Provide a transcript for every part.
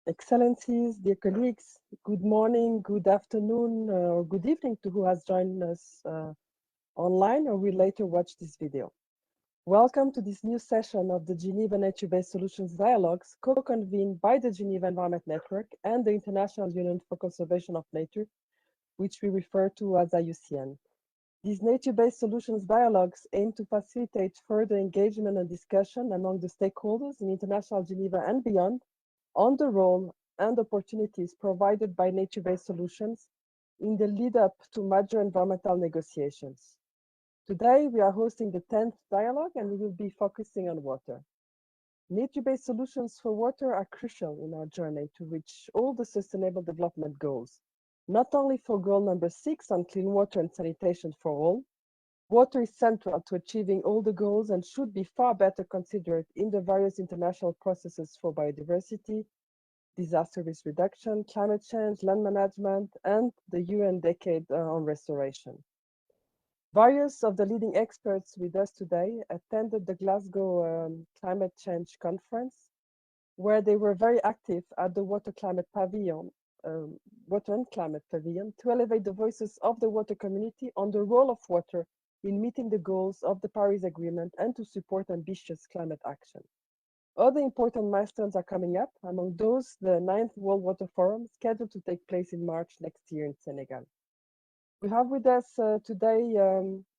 Excellencies, dear colleagues, good morning, good afternoon, or good evening to who has joined us online or will later watch this video. Welcome to this new session of the Geneva Nature-Based Solutions Dialogues, co-convened by the Geneva Environment Network and the International Union for Conservation of Nature, which we refer to as IUCN. These nature-based solutions dialogues aim to facilitate further engagement and discussion among the stakeholders in international Geneva and beyond on the role and opportunities provided by nature-based solutions in the lead-up to major environmental negotiations. Today, we are hosting the 10th dialogue and we will be focusing on water. Nature-based solutions for water are crucial in our journey to reach all the Sustainable Development Goals, not only for goal number 6 on clean water and sanitation for all. Water is central to achieving all the goals and should be far better considered in the various international processes for biodiversity, disaster risk reduction, climate change, land management, and the UN Decade on Restoration. Various of the leading experts with us today attended the Glasgow Climate Change Conference, where they were very active at the Water and Climate Pavilion to elevate the voices of the water community on the role of water in meeting the goals of the Paris Agreement and to support ambitious climate action. Other important milestones are coming up, among those the 9th World Water Forum scheduled to take place in March next year in Senegal. We have with us today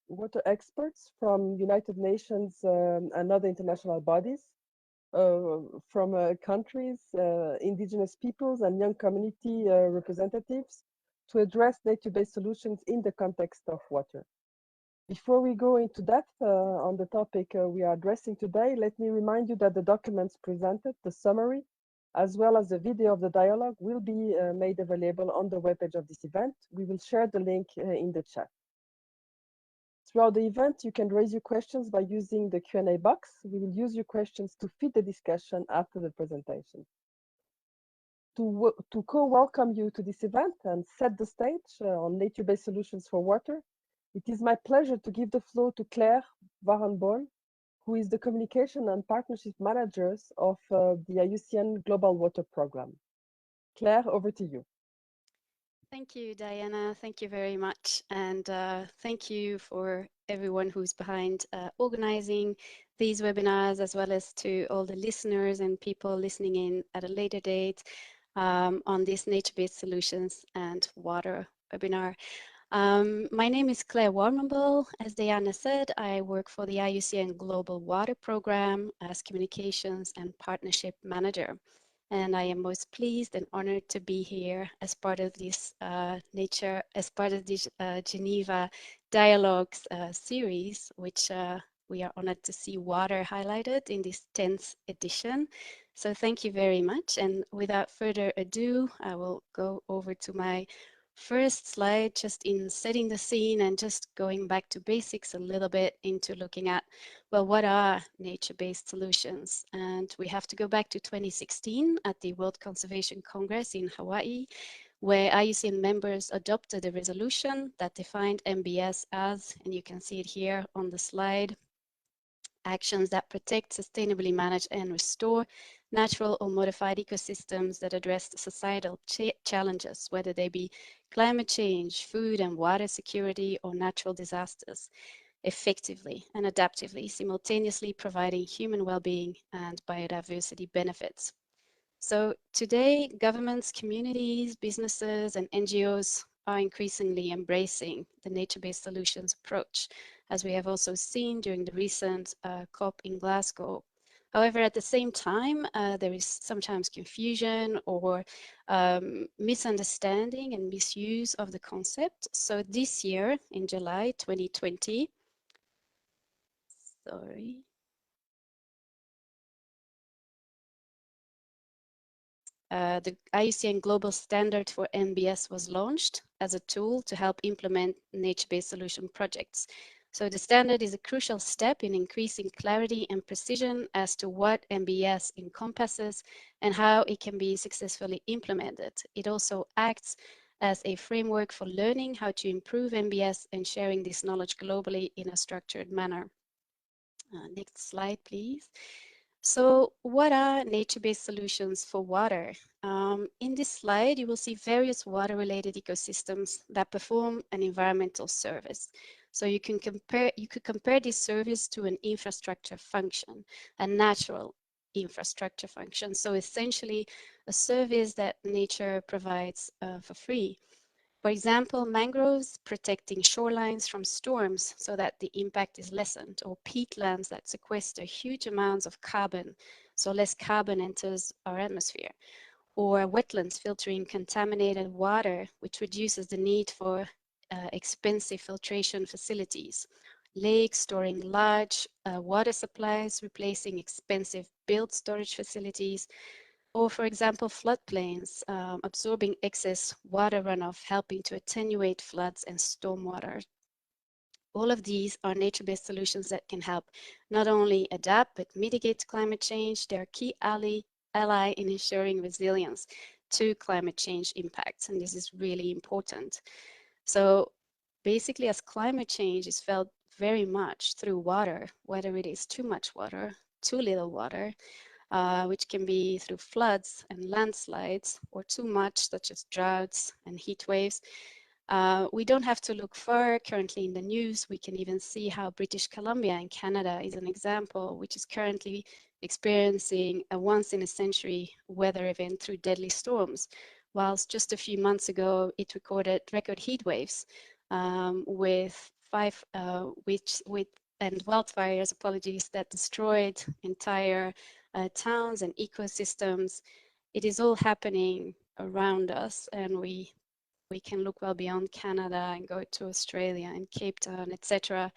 water experts from United Nations and other international bodies, from countries, indigenous peoples and young community representatives to address nature-based solutions in the context of water. Before we go into depth on the topic we are addressing today, let me remind you that the documents presented, the summary, as well as the video of the dialogue will be made available on the webpage of this event. We will share the link in the chat. Throughout the event, you can raise your questions by using the Q&A box. We will use your questions to feed the discussion after the presentation. To co-welcome you to this event and set the stage on nature-based solutions for water, it is my pleasure to give the floor to Claire Varenbol, who is the Communication and Partnership Manager of the IUCN Global Water Program. Claire, over to you. Thank you, Diana. Thank you very much. And thank you for everyone who's behind organizing these webinars, as well as to all the listeners and people listening in at a later date on this nature-based solutions and water webinar. My name is Claire Warmable. As Diana said, I work for the IUCN Global Water Program as Communications and Partnership Manager. And I am most pleased and honored to be here as part of this Geneva Dialogues series, which we are honored to see water highlighted in this 10th edition. So thank you very much. And without further ado, I will go over to my first slide, just in setting the scene and just going back to basics a little bit into looking at, well, what are nature-based solutions? And we have to go back to 2016 at the World Conservation Congress in Hawaii, where IUCN members adopted a resolution that defined NBS as, and you can see it here on the slide, actions that protect, sustainably manage, and restore natural or modified ecosystems that address societal challenges, whether they be climate change, food and water security, or natural disasters, effectively and adaptively, simultaneously providing human well-being and biodiversity benefits. So today, governments, communities, businesses, and NGOs are increasingly embracing the nature-based solutions approach, as we have also seen during the recent COP in Glasgow. However, at the same time, there is sometimes confusion or misunderstanding and misuse of the concept. So this year, in July 2020, the IUCN Global Standard for NBS was launched as a tool to help implement nature-based solution projects. So the standard is a crucial step in increasing clarity and precision as to what NBS encompasses and how it can be successfully implemented. It also acts as a framework for learning how to improve NBS and sharing this knowledge globally in a structured manner. Next slide, please. So what are nature-based solutions for water? In this slide, you will see various water-related ecosystems that perform an environmental service. So you could compare this service to an infrastructure function, a natural infrastructure function. So essentially a service that nature provides for free. For example, mangroves protecting shorelines from storms so that the impact is lessened, or peatlands that sequester huge amounts of carbon so less carbon enters our atmosphere, or wetlands filtering contaminated water, which reduces the need for expensive filtration facilities, lakes storing large water supplies, replacing expensive built storage facilities, or for example, floodplains, absorbing excess water runoff, helping to attenuate floods and stormwater. All of these are nature-based solutions that can help not only adapt, but mitigate climate change. They're a key ally in ensuring resilience to climate change impacts, and this is really important. So basically, as climate change is felt very much through water, whether it is too much water, too little water, which can be through floods and landslides, or too much, such as droughts and heat waves. We don't have to look far. Currently in the news, we can even see how British Columbia in Canada is an example, which is currently experiencing a once-in-a-century weather event through deadly storms, whilst just a few months ago it recorded record heat waves with and wildfires, apologies, that destroyed entire towns and ecosystems. It is all happening around us, and we can look well beyond Canada and go to Australia and Cape Town, etc.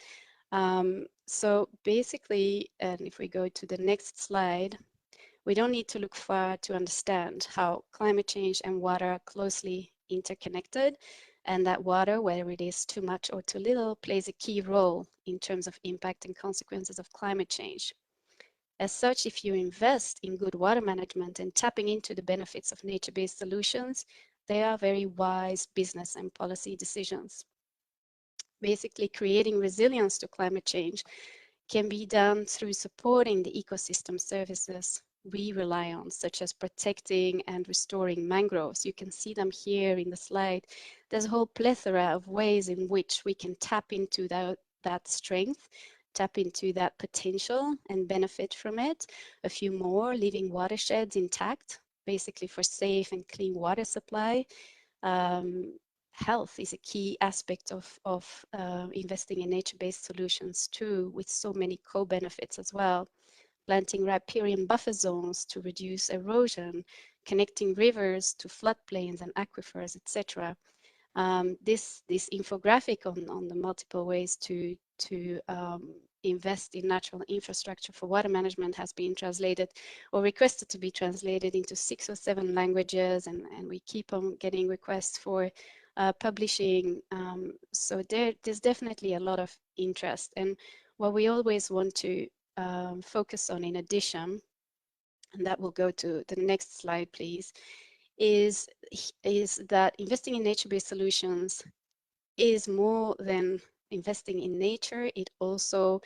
So basically, and if we go to the next slide, we don't need to look far to understand how climate change and water are closely interconnected, and that water, whether it is too much or too little, plays a key role in terms of impact and consequences of climate change. As such, if you invest in good water management and tapping into the benefits of nature-based solutions, they are very wise business and policy decisions. Basically, creating resilience to climate change can be done through supporting the ecosystem services we rely on, such as protecting and restoring mangroves. You can see them here in the slide. There's a whole plethora of ways in which we can tap into that strength, tap into that potential and benefit from it. A few more: leaving watersheds intact, basically for safe and clean water supply. Health is a key aspect of investing in nature-based solutions too, with so many co-benefits as well. Planting riparian buffer zones to reduce erosion, connecting rivers to floodplains and aquifers, etc. This infographic on the multiple ways to invest in natural infrastructure for water management has been translated or requested to be translated into 6 or 7 languages, and we keep on getting requests for publishing. So there's definitely a lot of interest, and what we always want to focus on in addition, and that will go to the next slide, please, is that investing in nature-based solutions is more than investing in nature. It also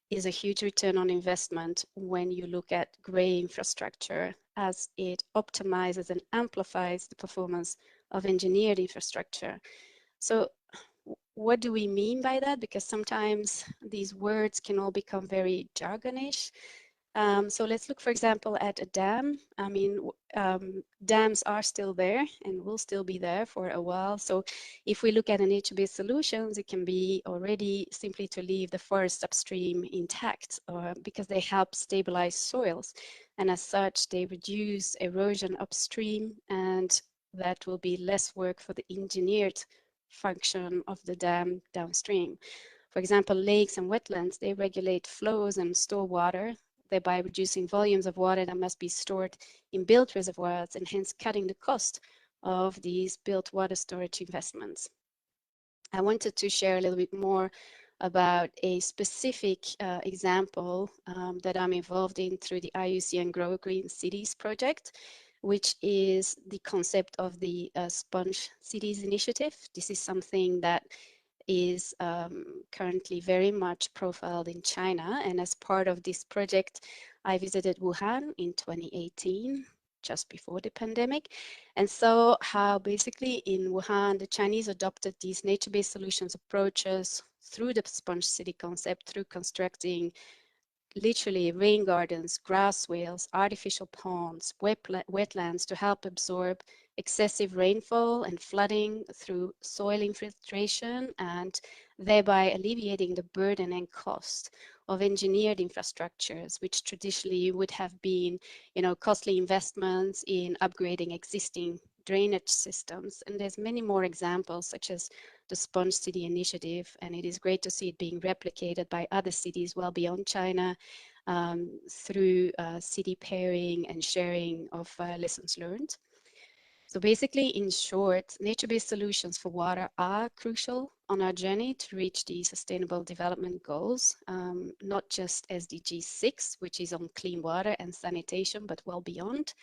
is a huge return on investment when you look at gray infrastructure, as it optimizes and amplifies the performance of engineered infrastructure. So what do we mean by that? Because sometimes these words can all become very jargonish. So let's look, for example, at a dam. I mean, dams are still there and will still be there for a while. So if we look at nature-based solutions, it can be already simply to leave the forest upstream intact, because they help stabilize soils. And as such, they reduce erosion upstream, and that will be less work for the engineered function of the dam downstream. For example, lakes and wetlands, they regulate flows and store water, thereby reducing volumes of water that must be stored in built reservoirs, and hence cutting the cost of these built water storage investments. I wanted to share a little bit more about a specific example that I'm involved in through the IUCN Grow Green Cities project, which is the concept of the Sponge Cities initiative. This is something that is currently very much profiled in China, and as part of this project, I visited Wuhan in 2018, just before the pandemic, and saw how basically in Wuhan, the Chinese adopted these nature-based solutions approaches through the sponge city concept, through constructing literally rain gardens, grass swales, artificial ponds, wetlands to help absorb excessive rainfall and flooding through soil infiltration, and thereby alleviating the burden and cost of engineered infrastructures, which traditionally would have been, costly investments in upgrading existing drainage systems. And there's many more examples, such as the Sponge City initiative, and it is great to see it being replicated by other cities well beyond China, through city pairing and sharing of lessons learned. So basically, in short, nature-based solutions for water are crucial on our journey to reach the Sustainable Development Goals, not just SDG 6, which is on clean water and sanitation, but well beyond,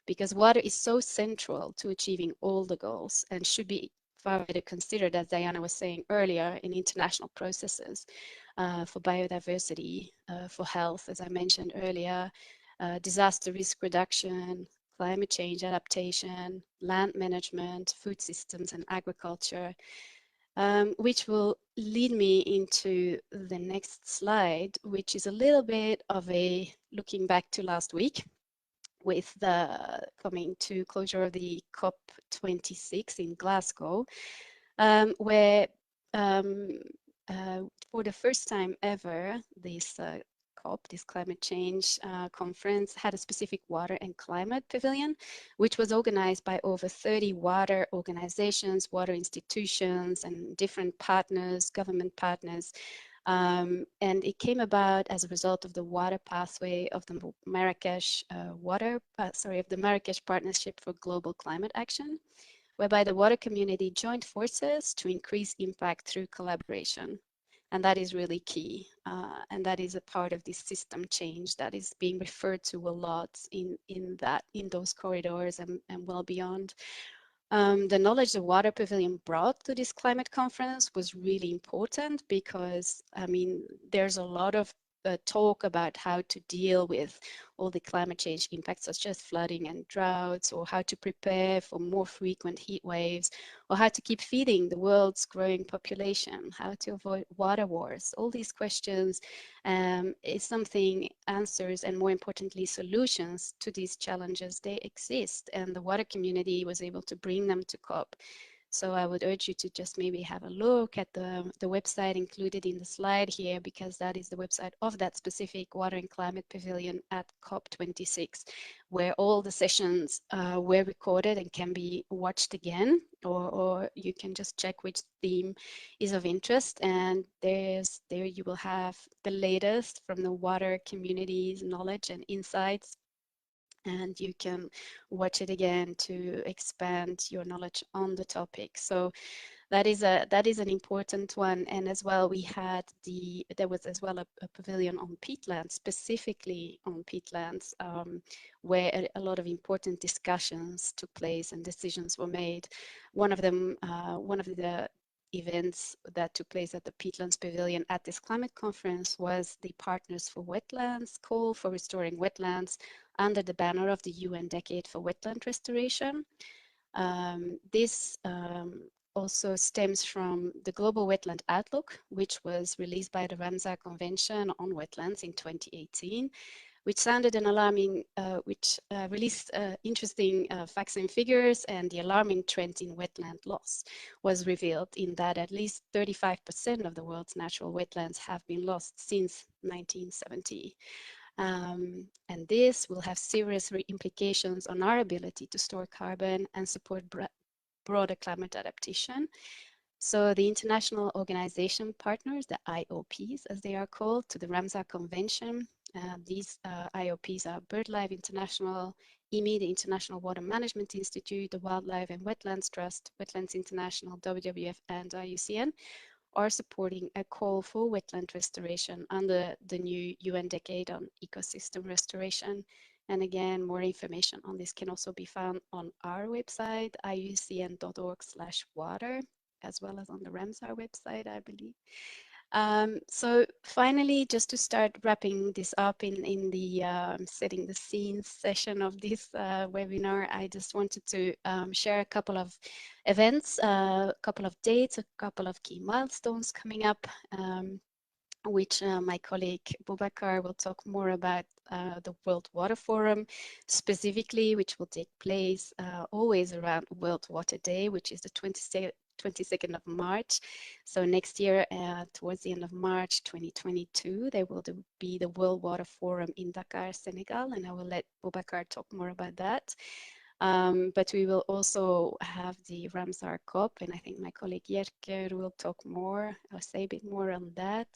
because water is so central to achieving all the goals and should be far better considered, as Diana was saying earlier, in international processes for biodiversity, for health, as I mentioned earlier, disaster risk reduction, climate change adaptation, land management, food systems, and agriculture, which will lead me into the next slide, which is a little bit of a looking back to last week with the coming to closure of the COP26 in Glasgow, where for the first time ever, this COP, this climate change conference, had a specific water and climate pavilion, which was organized by over 30 water organizations, water institutions, and different partners, government partners. And it came about as a result of the water pathway of the Marrakesh of the Marrakesh Partnership for Global Climate Action, whereby the water community joined forces to increase impact through collaboration. And that is really key. And that is a part of this system change that is being referred to a lot in those corridors and well beyond. The knowledge the Water Pavilion brought to this climate conference was really important because, I mean, there's a lot of talk about how to deal with all the climate change impacts, such as flooding and droughts, or how to prepare for more frequent heat waves, or how to keep feeding the world's growing population, how to avoid water wars. All these questions is something answers, and more importantly, solutions to these challenges, they exist, and the water community was able to bring them to COP. So I would urge you to just maybe have a look at the website included in the slide here, because that is the website of that specific Water and Climate Pavilion at COP26, where all the sessions were recorded and can be watched again, or you can just check which theme is of interest. And there you will have the latest from the water community's knowledge and insights, and you can watch it again to expand your knowledge on the topic. So that is an important one. And as well, there was as well a pavilion on peatlands, specifically on peatlands, where a lot of important discussions took place and decisions were made. One of the events that took place at the Peatlands Pavilion at this climate conference was the Partners for Wetlands call for restoring wetlands under the banner of the UN Decade for Wetland Restoration. This also stems from the Global Wetland Outlook, which was released by the Ramsar Convention on Wetlands in 2018, which sounded an alarming, which released interesting facts and figures, and the alarming trend in wetland loss was revealed in that at least 35% of the world's natural wetlands have been lost since 1970. And this will have serious implications on our ability to store carbon and support broader climate adaptation. So the international organization partners, the IOPs as they are called, to the Ramsar Convention, these IOPs are BirdLife International, IMI, the International Water Management Institute, the Wildlife and Wetlands Trust, Wetlands International, WWF, and IUCN, are supporting a call for wetland restoration under the new UN Decade on Ecosystem Restoration. And again, more information on this can also be found on our website, iucn.org/water, as well as on the Ramsar website, I believe. So finally, just to start wrapping this up in the setting the scene session of this webinar, I just wanted to share a couple of events, a couple of dates, a couple of key milestones coming up, which my colleague Boubacar will talk more about the World Water Forum specifically, which will take place always around World Water Day, which is the 22nd of March. So next year, towards the end of March 2022, there will be the World Water Forum in Dakar, Senegal, and I will let Boubacar talk more about that. But we will also have the Ramsar COP, and I think my colleague Jerker will talk more, or say a bit more on that.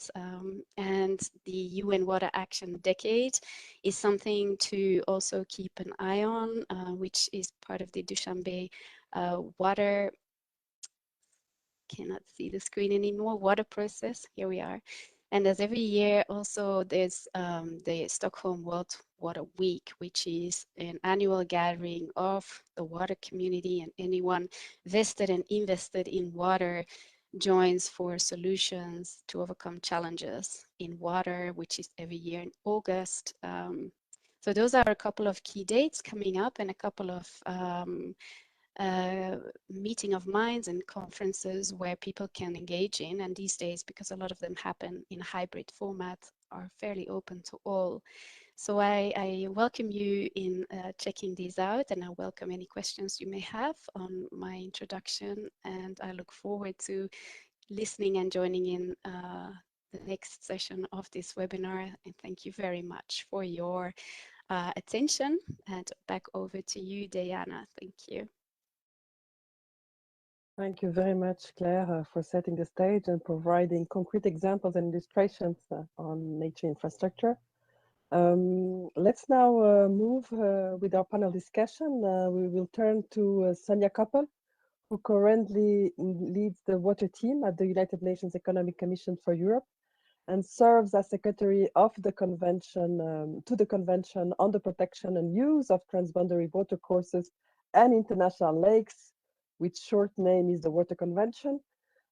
And the UN Water Action Decade is something to also keep an eye on, which is part of the Dushanbe water, cannot see the screen anymore, water process, here we are. And as every year also there's the Stockholm World Water Week, which is an annual gathering of the water community, and anyone vested and invested in water joins for solutions to overcome challenges in water, which is every year in August. So those are a couple of key dates coming up, and a couple of meeting of minds and conferences where people can engage in, and these days, because a lot of them happen in hybrid format, are fairly open to all. So I welcome you in checking these out, and I welcome any questions you may have on my introduction, and I look forward to listening and joining in the next session of this webinar, and thank you very much for your attention, and back over to you, Diana. Thank you. Thank you very much, Claire, for setting the stage and providing concrete examples and illustrations on nature infrastructure. Let's now move with our panel discussion. We will turn to Sonia Koppel, who currently leads the water team at the United Nations Economic Commission for Europe and serves as secretary of the convention to the Convention on the Protection and Use of Transboundary Watercourses and International Lakes, which short name is the Water Convention.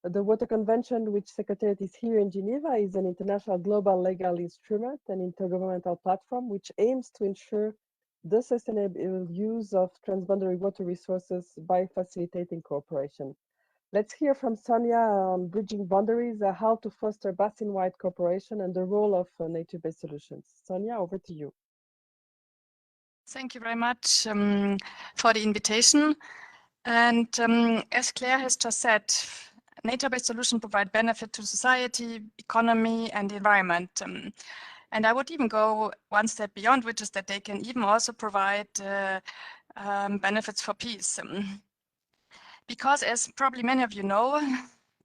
The Water Convention, which Secretariat is here in Geneva, is an international global legal instrument and intergovernmental platform which aims to ensure the sustainable use of transboundary water resources by facilitating cooperation. Let's hear from Sonia on bridging boundaries, how to foster basin-wide cooperation and the role of nature-based solutions. Sonia, over to you. Thank you very much for the invitation. And as Claire has just said, nature-based solutions provide benefit to society, economy, and the environment. And I would even go one step beyond, which is that they can even also provide benefits for peace. Because as probably many of you know,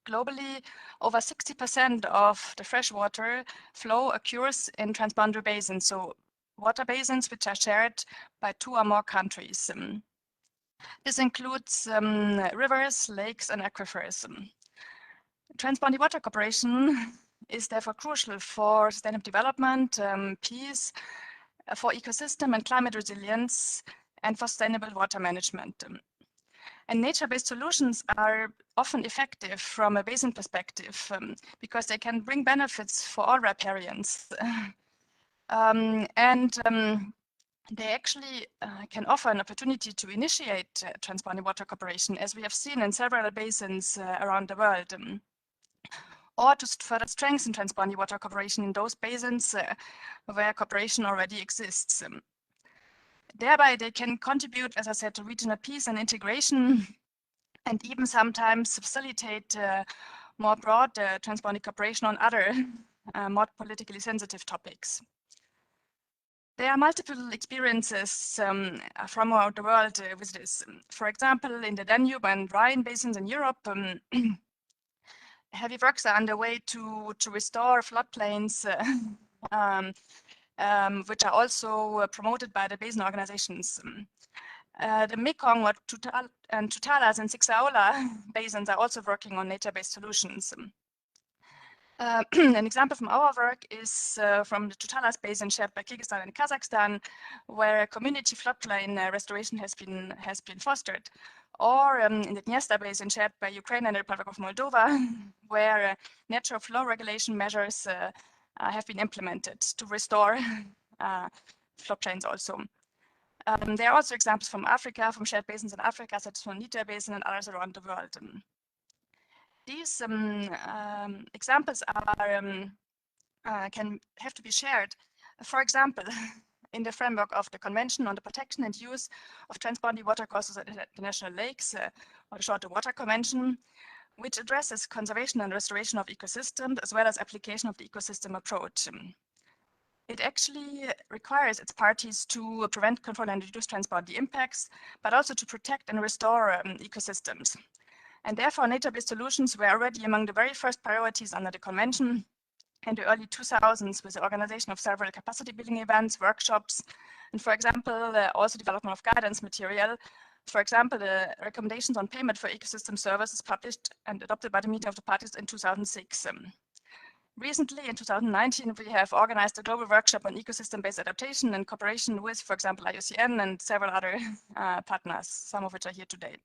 globally, over 60% of the freshwater flow occurs in transboundary basins, so water basins which are shared by 2 or more countries. This includes rivers, lakes, and aquifers. Transboundary water cooperation is therefore crucial for sustainable development, peace, for ecosystem and climate resilience, and for sustainable water management. And nature-based solutions are often effective from a basin perspective because they can bring benefits for all riparians. They actually can offer an opportunity to initiate transboundary water cooperation, as we have seen in several basins around the world, or to further strengthen transboundary water cooperation in those basins where cooperation already exists. Thereby, they can contribute, as I said, to regional peace and integration, and even sometimes facilitate more broad transboundary cooperation on other more politically sensitive topics. There are multiple experiences from around the world with this. For example, in the Danube and Rhine basins in Europe, heavy works are underway to restore floodplains, which are also promoted by the basin organizations. The Mekong and Tutalas and Sixaola basins are also working on nature-based solutions. An example from our work is from the Tutalas Basin shared by Kyrgyzstan and Kazakhstan, where community floodplain restoration has been fostered, or in the Dniester Basin shared by Ukraine and the Republic of Moldova, where natural flow regulation measures have been implemented to restore floodplains also. There are also examples from Africa, from shared basins in Africa, such as from Niter Basin and others around the world. These examples can have to be shared. For example, in the framework of the Convention on the Protection and Use of Transboundary Watercourses at international lakes, or the Short Water Convention, which addresses conservation and restoration of ecosystems, as well as application of the ecosystem approach. It actually requires its parties to prevent, control, and reduce transboundary impacts, but also to protect and restore ecosystems. And therefore, nature-based solutions were already among the very first priorities under the Convention in the early 2000s, with the organization of several capacity building events, workshops, and for example, also development of guidance material. For example, the recommendations on payment for ecosystem services published and adopted by the meeting of the parties in 2006. Recently, in 2019, we have organized a global workshop on ecosystem-based adaptation in cooperation with, for example, IUCN and several other partners, some of which are here today.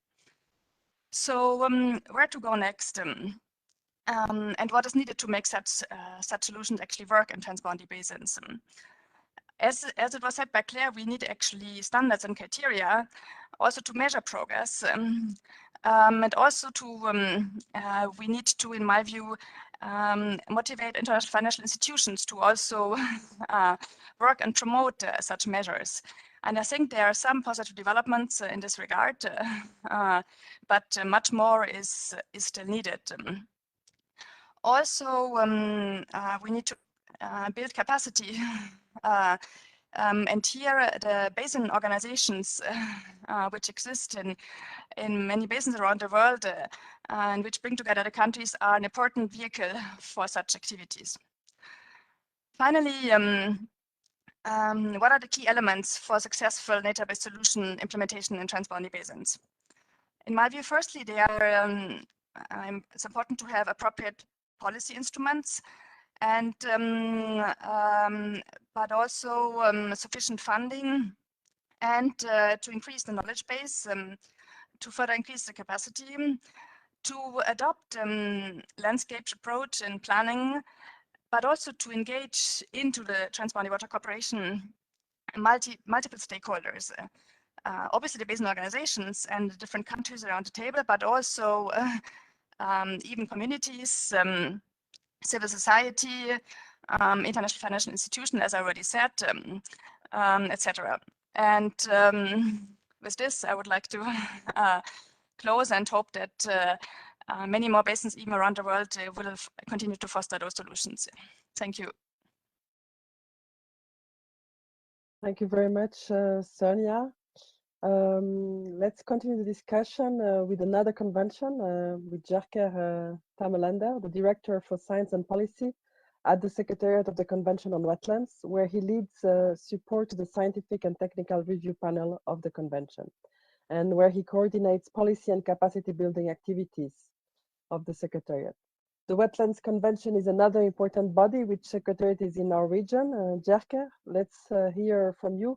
So where to go next? And what is needed to make such solutions actually work in transboundary basins? As it was said by Claire, we need actually standards and criteria also to measure progress. And also to, we need to, in my view, motivate international financial institutions to also work and promote such measures. And I think there are some positive developments in this regard, but much more is still needed. Also, we need to build capacity. And here, the basin organizations, which exist in many basins around the world, and which bring together the countries, are an important vehicle for such activities. Finally, what are the key elements for successful nature-based solution implementation in transboundary basins? In my view, firstly, it's important to have appropriate policy instruments, and but also sufficient funding, and to increase the knowledge base, to further increase the capacity, to adopt landscape approach in planning, but also to engage into the transboundary water cooperation multiple stakeholders. Obviously the basin organizations and the different countries around the table, but also even communities, civil society, international financial institutions, as I already said, etc. And with this, I would like to close and hope that many more basins, even around the world, will continue to foster those solutions. Thank you. Thank you very much, Sonia. Let's continue the discussion with another convention with Jerker Tamelander, the Director for Science and Policy at the Secretariat of the Convention on Wetlands, where he leads support to the scientific and technical review panel of the convention, and where he coordinates policy and capacity building activities of the Secretariat. The Wetlands Convention is another important body which Secretariat is in our region. Jerker, let's hear from you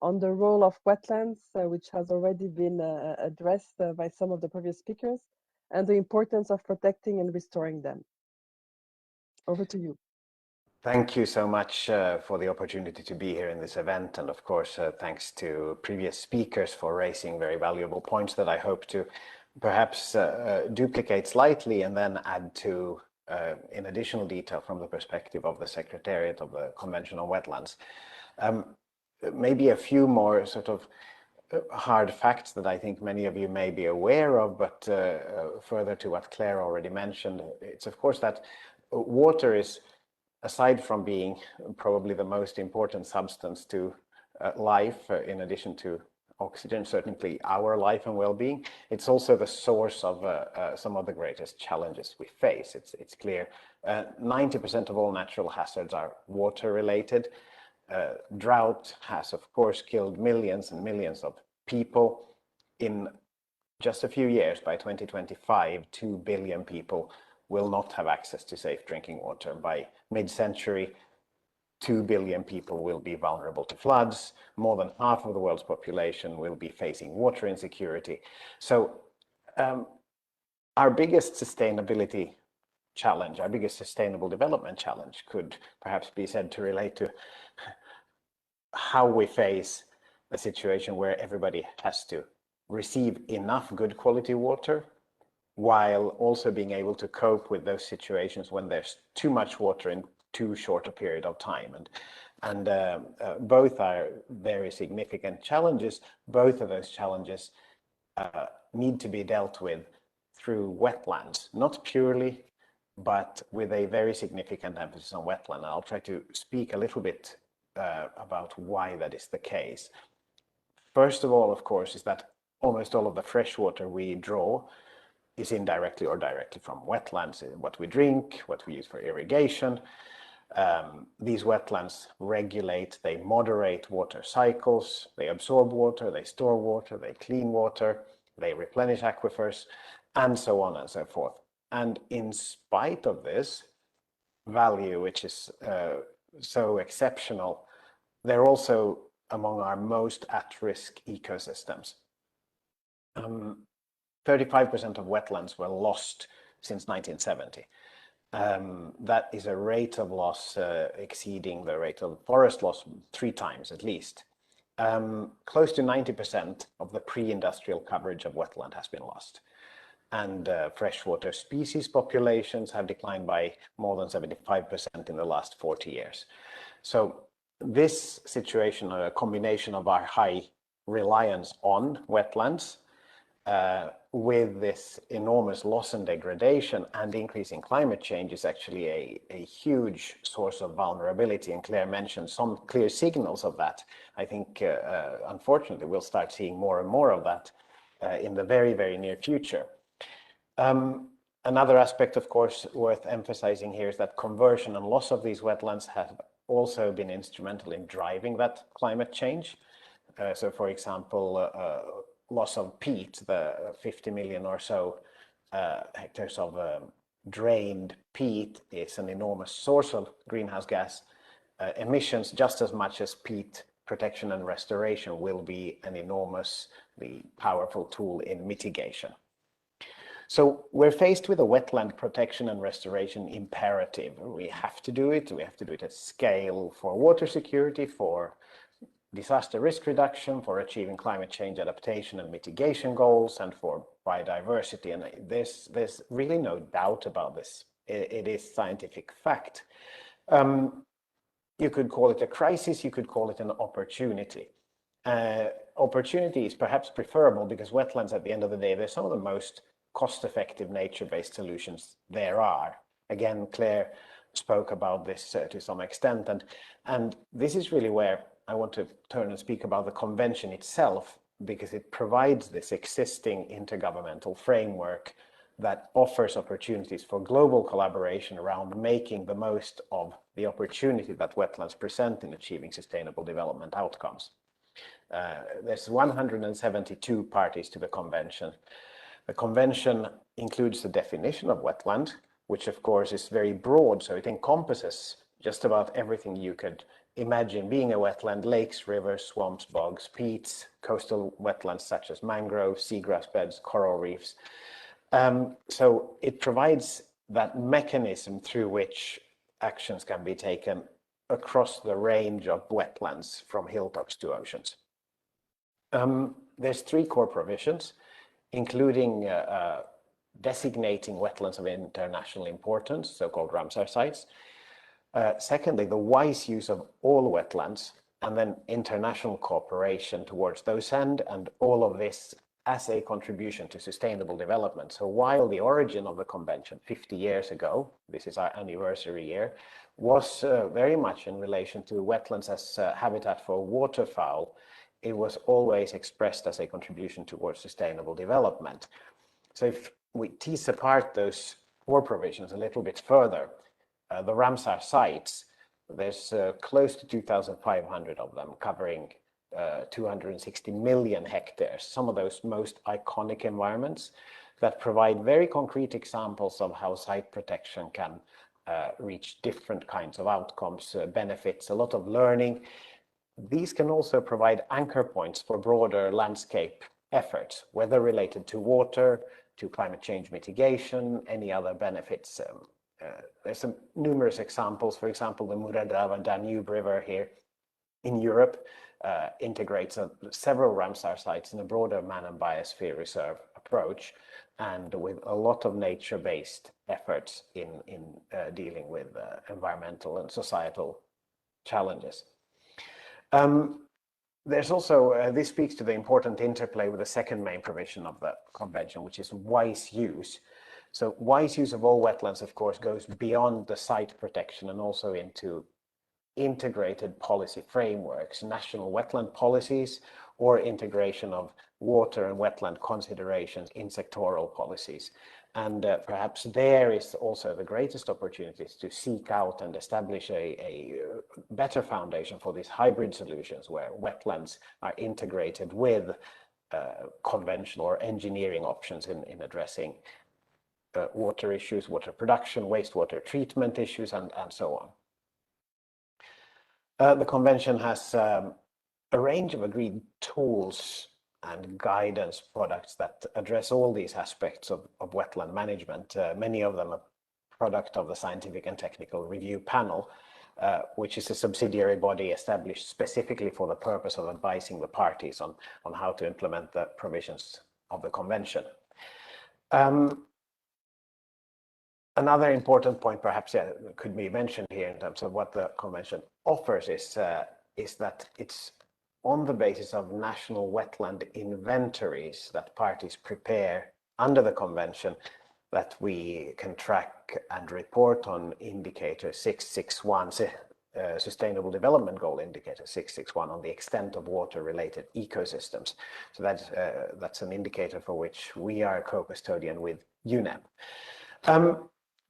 on the role of wetlands, which has already been addressed by some of the previous speakers, and the importance of protecting and restoring them. Over to you. Thank you so much for the opportunity to be here in this event, and of course thanks to previous speakers for raising very valuable points that I hope to perhaps duplicate slightly and then add to in additional detail from the perspective of the Secretariat of the Convention on Wetlands. Maybe a few more sort of hard facts that I think many of you may be aware of, but further to what Claire already mentioned, it's of course that water is, aside from being probably the most important substance to life, in addition to oxygen, certainly our life and well-being, it's also the source of some of the greatest challenges we face. It's clear 90% of all natural hazards are water related. Drought has of course killed millions and millions of people. In just a few years, by 2025, 2 billion people will not have access to safe drinking water. By mid-century, 2 billion people will be vulnerable to floods. More than half of the world's population will be facing water insecurity. So our biggest sustainability challenge, our biggest sustainable development challenge could perhaps be said to relate to how we face a situation where everybody has to receive enough good quality water while also being able to cope with those situations when there's too much water in too short a period of time. And both are very significant challenges. Both of those challenges need to be dealt with through wetlands, not purely, but with a very significant emphasis on wetland. I'll try to speak a little bit about why that is the case. First of all, of course, is that almost all of the fresh water we draw is indirectly or directly from wetlands, what we drink, what we use for irrigation. These wetlands regulate, they moderate water cycles, they absorb water, they store water, they clean water, they replenish aquifers, and so on and so forth. And in spite of this value, which is so exceptional, they're also among our most at-risk ecosystems. 35% of wetlands were lost since 1970. That is a rate of loss exceeding the rate of forest loss 3 times at least. Close to 90% of the pre-industrial coverage of wetland has been lost. And freshwater species populations have declined by more than 75% in the last 40 years. So this situation, a combination of our high reliance on wetlands with this enormous loss and degradation and increasing climate change is actually a huge source of vulnerability. And Claire mentioned some clear signals of that. I think, unfortunately, we'll start seeing more and more of that in the very, very near future. Another aspect, of course, worth emphasizing here is that conversion and loss of these wetlands have also been instrumental in driving that climate change. So, for example, loss of peat, the 50 million or so hectares of drained peat is an enormous source of greenhouse gas emissions, just as much as peat protection and restoration will be an enormously powerful tool in mitigation. So we're faced with a wetland protection and restoration imperative. We have to do it. We have to do it at scale for water security, for disaster risk reduction, for achieving climate change adaptation and mitigation goals, and for biodiversity. And there's really no doubt about this. It is scientific fact. You could call it a crisis, you could call it an opportunity. Opportunity is perhaps preferable because wetlands, at the end of the day, they're some of the most cost-effective nature-based solutions there are. Again, Claire spoke about this to some extent, and this is really where I want to turn and speak about the convention itself, because it provides this existing intergovernmental framework that offers opportunities for global collaboration around making the most of the opportunity that wetlands present in achieving sustainable development outcomes. There's 172 parties to the convention. The convention includes the definition of wetland, which of course is very broad, so it encompasses just about everything you could imagine being a wetland: lakes, rivers, swamps, bogs, peats, coastal wetlands such as mangroves, seagrass beds, coral reefs. So it provides that mechanism through which actions can be taken across the range of wetlands from hilltops to oceans. There's 3 core provisions, including designating wetlands of international importance, so-called Ramsar sites. Secondly, the wise use of all wetlands, and then international cooperation towards those end, and all of this as a contribution to sustainable development. So while the origin of the convention 50 years ago, this is our anniversary year, was very much in relation to wetlands as habitat for waterfowl, it was always expressed as a contribution towards sustainable development. So if we tease apart those 4 provisions a little bit further, the Ramsar sites, there's close to 2,500 of them covering 260 million hectares, some of those most iconic environments that provide very concrete examples of how site protection can reach different kinds of outcomes, benefits, a lot of learning. These can also provide anchor points for broader landscape efforts, whether related to water, to climate change mitigation, any other benefits. There's some numerous examples. For example, the Mura-Drava Danube River here in Europe integrates several Ramsar sites in a broader man and biosphere reserve approach, and with a lot of nature-based efforts in dealing with environmental and societal challenges. There's also, this speaks to the important interplay with the second main provision of the Convention, which is wise use. So wise use of all wetlands, of course, goes beyond the site protection and also into integrated policy frameworks, national wetland policies, or integration of water and wetland considerations in sectoral policies. And perhaps there is also the greatest opportunities to seek out and establish a better foundation for these hybrid solutions where wetlands are integrated with conventional or engineering options in addressing water issues, water production, wastewater treatment issues, and so on. The Convention has a range of agreed tools and guidance products that address all these aspects of wetland management. Many of them are product of the Scientific and Technical Review Panel, which is a subsidiary body established specifically for the purpose of advising the parties on how to implement the provisions of the Convention. Another important point perhaps could be mentioned here in terms of what the Convention offers is that it's on the basis of national wetland inventories that parties prepare under the Convention that we can track and report on indicator 661, Sustainable Development Goal indicator 661 on the extent of water-related ecosystems. So that's an indicator for which we are co-custodian with UNEP.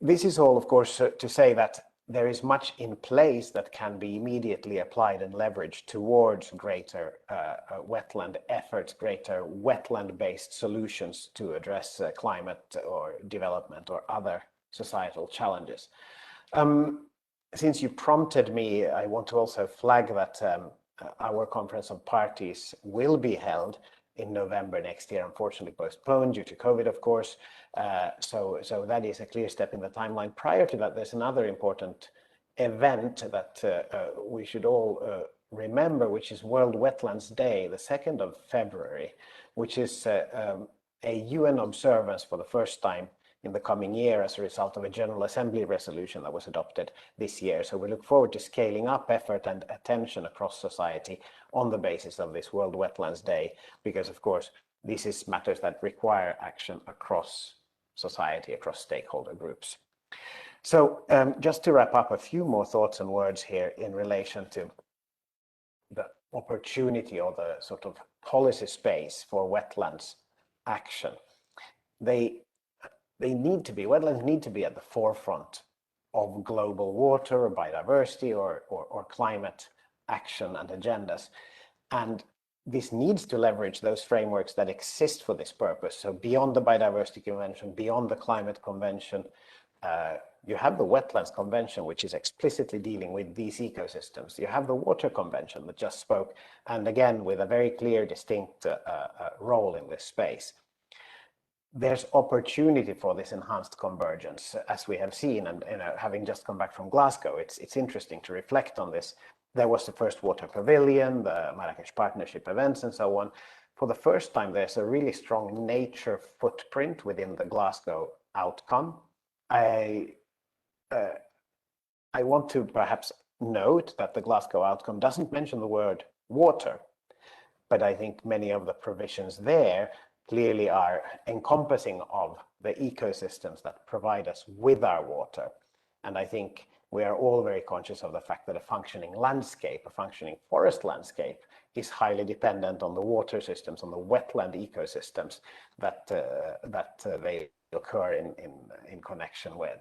This is all, of course, to say that there is much in place that can be immediately applied and leveraged towards greater wetland efforts, greater wetland-based solutions to address climate or development or other societal challenges. Since you prompted me, I want to also flag that our Conference of Parties will be held in November next year, unfortunately postponed due to COVID, of course. So that is a clear step in the timeline. Prior to that, there's another important event that we should all remember, which is World Wetlands Day, the 2nd of February, which is a UN observance for the first time in the coming year as a result of a General Assembly resolution that was adopted this year. So we look forward to scaling up effort and attention across society on the basis of this World Wetlands Day, because of course, this is matters that require action across society, across stakeholder groups. So just to wrap up, a few more thoughts and words here in relation to the opportunity or the sort of policy space for wetlands action. Wetlands need to be at the forefront of global water or biodiversity or climate action and agendas. And this needs to leverage those frameworks that exist for this purpose. So beyond the Biodiversity Convention, beyond the Climate Convention, you have the Wetlands Convention, which is explicitly dealing with these ecosystems. You have the Water Convention that just spoke, and again, with a very clear, distinct role in this space. There's opportunity for this enhanced convergence, as we have seen, and having just come back from Glasgow, it's interesting to reflect on this. There was the first Water Pavilion, the Marrakesh Partnership events, and so on. For the first time, there's a really strong nature footprint within the Glasgow outcome. I want to perhaps note that the Glasgow outcome doesn't mention the word water, but I think many of the provisions there clearly are encompassing of the ecosystems that provide us with our water. And I think we are all very conscious of the fact that a functioning landscape, a functioning forest landscape, is highly dependent on the water systems, on the wetland ecosystems that they occur in connection with.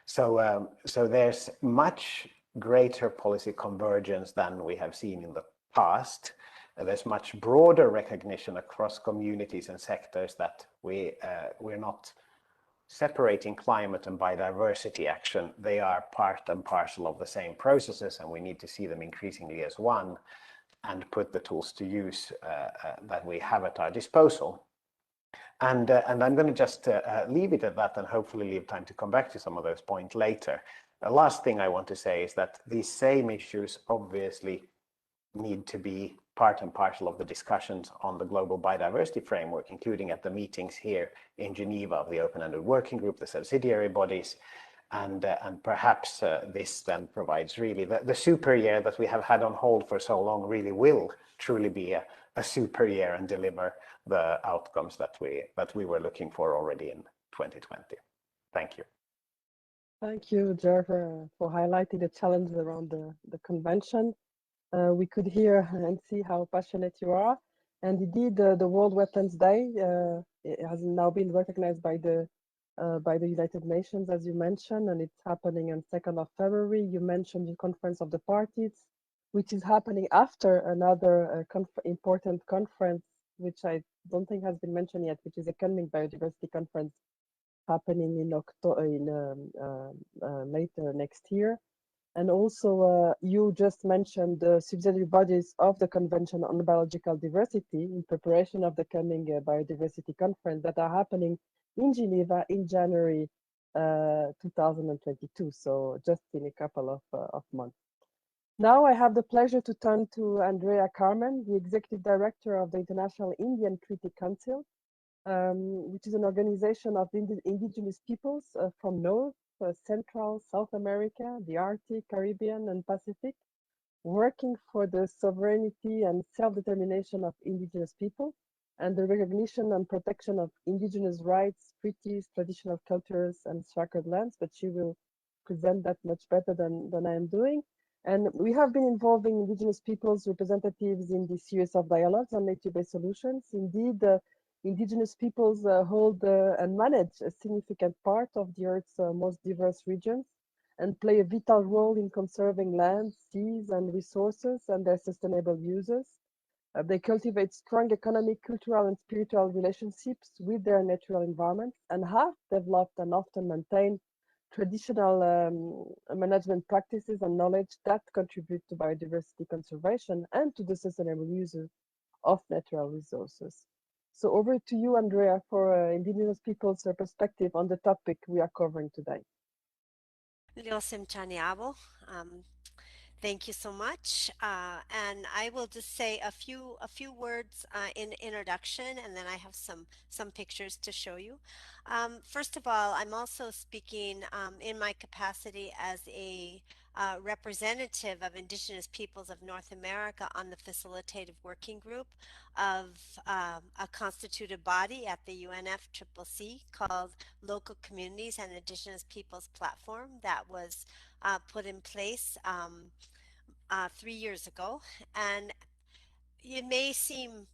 So there's much greater policy convergence than we have seen in the past. there's much broader recognition across communities and sectors that we're not separating climate and biodiversity action. They are part and parcel of the same processes, and we need to see them increasingly as one and put the tools to use that we have at our disposal. And I'm going to just leave it at that and hopefully leave time to come back to some of those points later. The last thing I want to say is that these same issues obviously need to be part and parcel of the discussions on the global biodiversity framework, including at the meetings here in Geneva of the open-ended working group, the subsidiary bodies, and perhaps this then provides really the super year that we have had on hold for so long really will truly be a super year and deliver the outcomes that we were looking for already in 2020. Thank you. Thank you, Jer, for highlighting the challenges around the convention. We could hear and see how passionate you are. And indeed, the World Wetlands Day it has now been recognized by the United Nations, as you mentioned, and it's happening on 2nd of February. You mentioned the Conference of the Parties, which is happening after another important conference, which I don't think has been mentioned yet, which is Economic Biodiversity Conference happening in October, later next year. And also, you just mentioned the subsidiary bodies of the Convention on Biological Diversity in preparation of the coming Biodiversity Conference that are happening in Geneva in January 2022, so just in a couple of months. Now I have the pleasure to turn to Andrea Carmen, the Executive Director of the International Indian Treaty Council, which is an organization of indigenous peoples from North, Central, South America, the Arctic, Caribbean, and Pacific, working for the sovereignty and self-determination of indigenous people and the recognition and protection of indigenous rights, treaties, traditional cultures, and sacred lands, but she will present that much better than I am doing. And we have been involving indigenous peoples representatives in this series of dialogues on nature-based solutions. Indeed, indigenous peoples hold and manage a significant part of the Earth's most diverse regions and play a vital role in conserving land, seas, and resources and their sustainable uses. They cultivate strong economic, cultural, and spiritual relationships with their natural environment and have developed and often maintained traditional management practices and knowledge that contribute to biodiversity conservation and to the sustainable use of natural resources. So over to you, Andrea, for indigenous people's perspective on the topic we are covering today. Thank you so much. And I will just say a few words in introduction, and then I have some pictures to show you. First of all, I'm also speaking in my capacity as a representative of Indigenous peoples of North America on the facilitative working group of a constituted body at the UNFCCC called Local Communities and Indigenous Peoples Platform that was put in place 3 years ago. And it may seem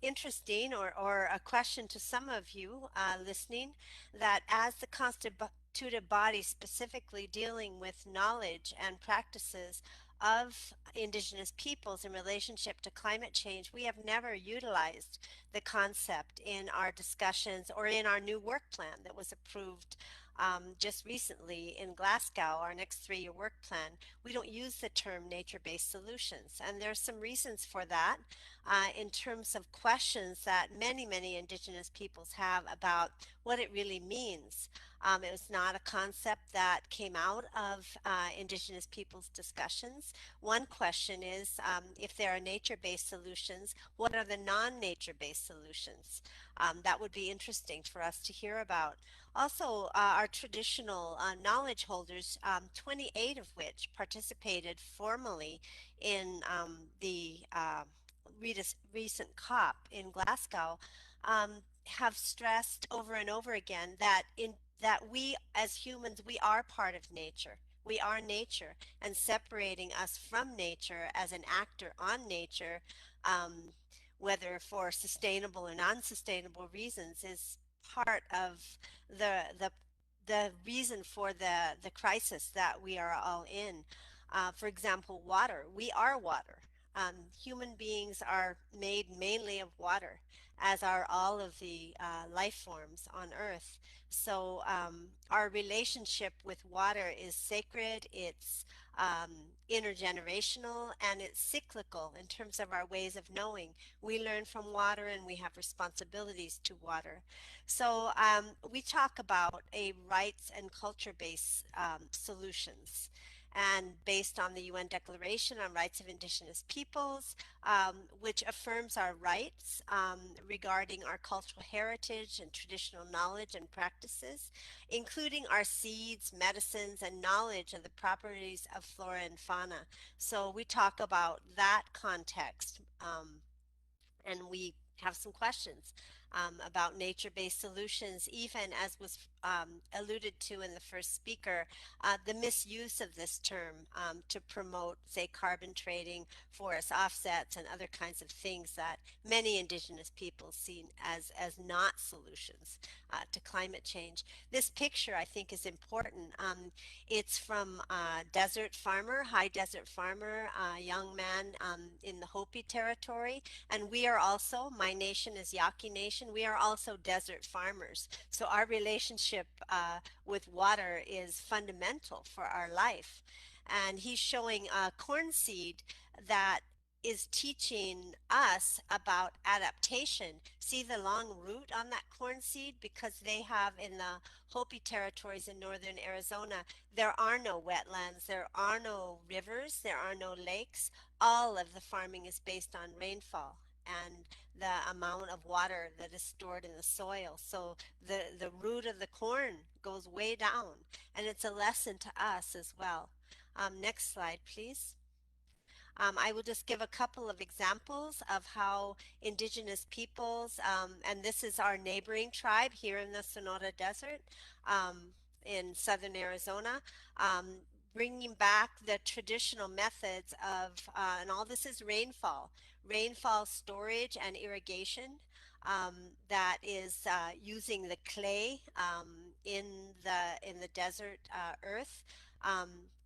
interesting or a question to some of you listening that as the constituted body specifically dealing with knowledge and practices of indigenous peoples in relationship to climate change, we have never utilized the concept in our discussions or in our new work plan that was approved just recently in Glasgow, our next 3-year work plan. We don't use the term nature-based solutions, and there's some reasons for that in terms of questions that many Indigenous peoples have about what it really means. It was not a concept that came out of Indigenous peoples' discussions. One question is, if there are nature-based solutions, what are the non-nature-based solutions? That would be interesting for us to hear about. Also, our traditional knowledge holders, 28 of which participated formally in the recent COP in Glasgow, have stressed over and over again that we as humans, we are part of nature. We are nature, and separating us from nature as an actor on nature, whether for sustainable or non-sustainable reasons, is part of the reason for the crisis that we are all in. For example, water. We are water. Human beings are made mainly of water, as are all of the life forms on Earth. So our relationship with water is sacred, it's intergenerational, and it's cyclical in terms of our ways of knowing. We learn from water and we have responsibilities to water. So we talk about a rights and culture-based solutions. And based on the UN Declaration on Rights of Indigenous Peoples, which affirms our rights regarding our cultural heritage and traditional knowledge and practices, including our seeds, medicines, and knowledge of the properties of flora and fauna. So we talk about that context. And we have some questions about nature-based solutions, even as was alluded to in the first speaker, the misuse of this term to promote, say, carbon trading, forest offsets, and other kinds of things that many indigenous peoples see as not solutions to climate change. This picture, I think, is important. It's from desert farmer, high desert farmer, a young man in the Hopi territory. And we are also, my nation is Yaqui Nation, we are also desert farmers. So our relationship with water is fundamental for our life. And he's showing a corn seed that is teaching us about adaptation. See the long root on that corn seed? Because they have in the Hopi territories in northern Arizona, there are no wetlands, there are no rivers, there are no lakes. All of the farming is based on rainfall and the amount of water that is stored in the soil. So the root of the corn goes way down, and it's a lesson to us as well. Next slide, please. I will just give a couple of examples of how indigenous peoples, and this is our neighboring tribe here in the Sonora Desert in southern Arizona, bringing back the traditional methods of, and all this is rainfall storage and irrigation that is using the clay in the desert earth.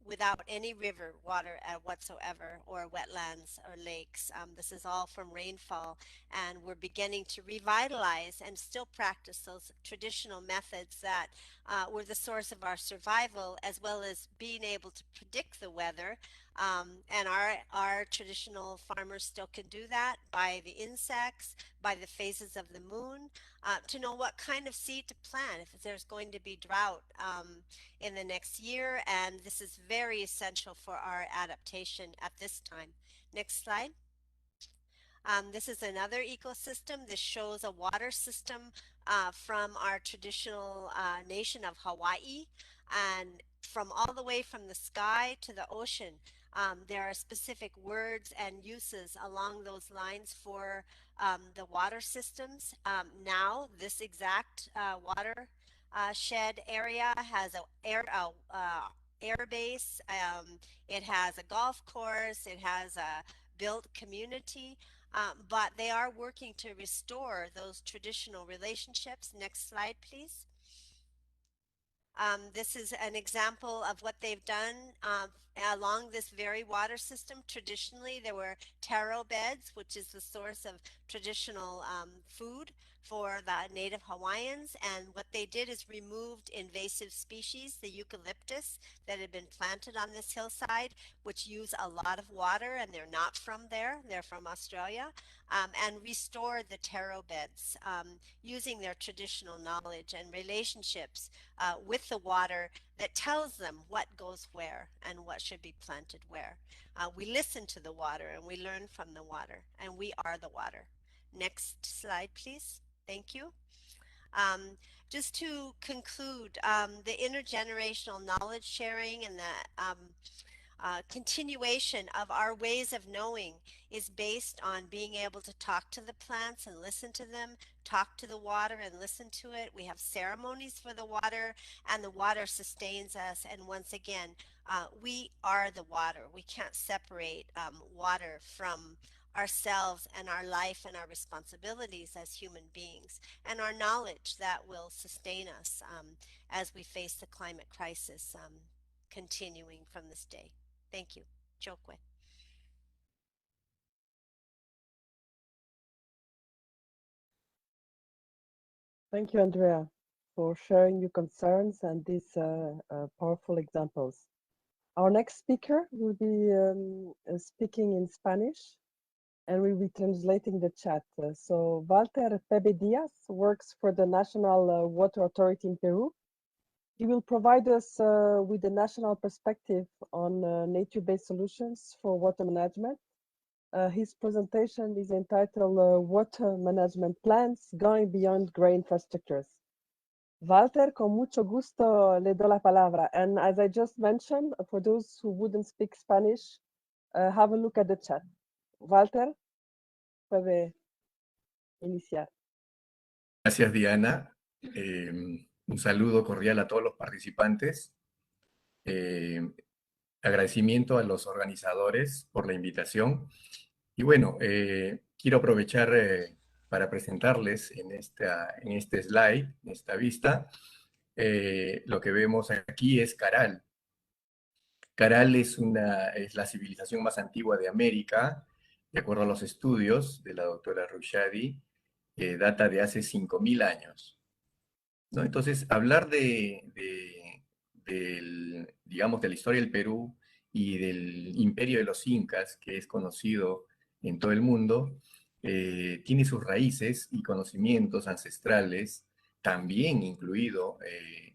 Without any river water whatsoever, or wetlands or lakes. This is all from rainfall, and we're beginning to revitalize and still practice those traditional methods that were the source of our survival, as well as being able to predict the weather. And our traditional farmers still can do that by the insects, by the phases of the moon, to know what kind of seed to plant if there's going to be drought in the next year, and this is very essential for our adaptation at this time. Next slide. This is another ecosystem. This shows a water system from our traditional nation of Hawaii, and from all the way from the sky to the ocean. There are specific words and uses along those lines for the water systems. Now, this exact water shed area has air base. It has a golf course. It has a built community. But they are working to restore those traditional relationships. Next slide, please. This is an example of what they've done along this very water system. Traditionally, there were taro beds, which is the source of traditional food for the native Hawaiians. And what they did is removed invasive species, the eucalyptus that had been planted on this hillside, which use a lot of water, and they're not from there, they're from Australia, and restored the taro beds using their traditional knowledge and relationships with the water that tells them what goes where and what should be planted where. We listen to the water and we learn from the water, and we are the water. Next slide, please. Thank you. Just to conclude, the intergenerational knowledge sharing and the continuation of our ways of knowing is based on being able to talk to the plants and listen to them, talk to the water and listen to it. We have ceremonies for the water, and the water sustains us. And once again, we are the water. We can't separate water from ourselves and our life and our responsibilities as human beings, and our knowledge that will sustain us as we face the climate crisis continuing from this day. Thank you. Chokwe. Thank you, Andrea, for sharing your concerns and these powerful examples. Our next speaker will be speaking in Spanish, and we'll be translating the chat. So Walter Pepe Diaz works for the National Water Authority in Peru. He will provide us with the national perspective on nature-based solutions for water management. His presentation is entitled Water Management Plans Going Beyond Gray Infrastructures. Walter, con mucho gusto le doy la palabra. And as I just mentioned, for those who wouldn't speak Spanish, have a look at the chat. Walter, puede iniciar. Gracias, Diana. Un saludo cordial a todos los participantes. Agradecimiento a los organizadores por la invitación. Y bueno, quiero aprovechar para presentarles en este slide, en esta vista, lo que vemos aquí es Caral. Caral es la civilización más antigua de América, de acuerdo a los estudios de la doctora Rushadi, data de hace 5.000 años. ¿No? Entonces, hablar digamos, de la historia del Perú y del imperio de los incas, que es conocido en todo el mundo, tiene sus raíces y conocimientos ancestrales, también incluido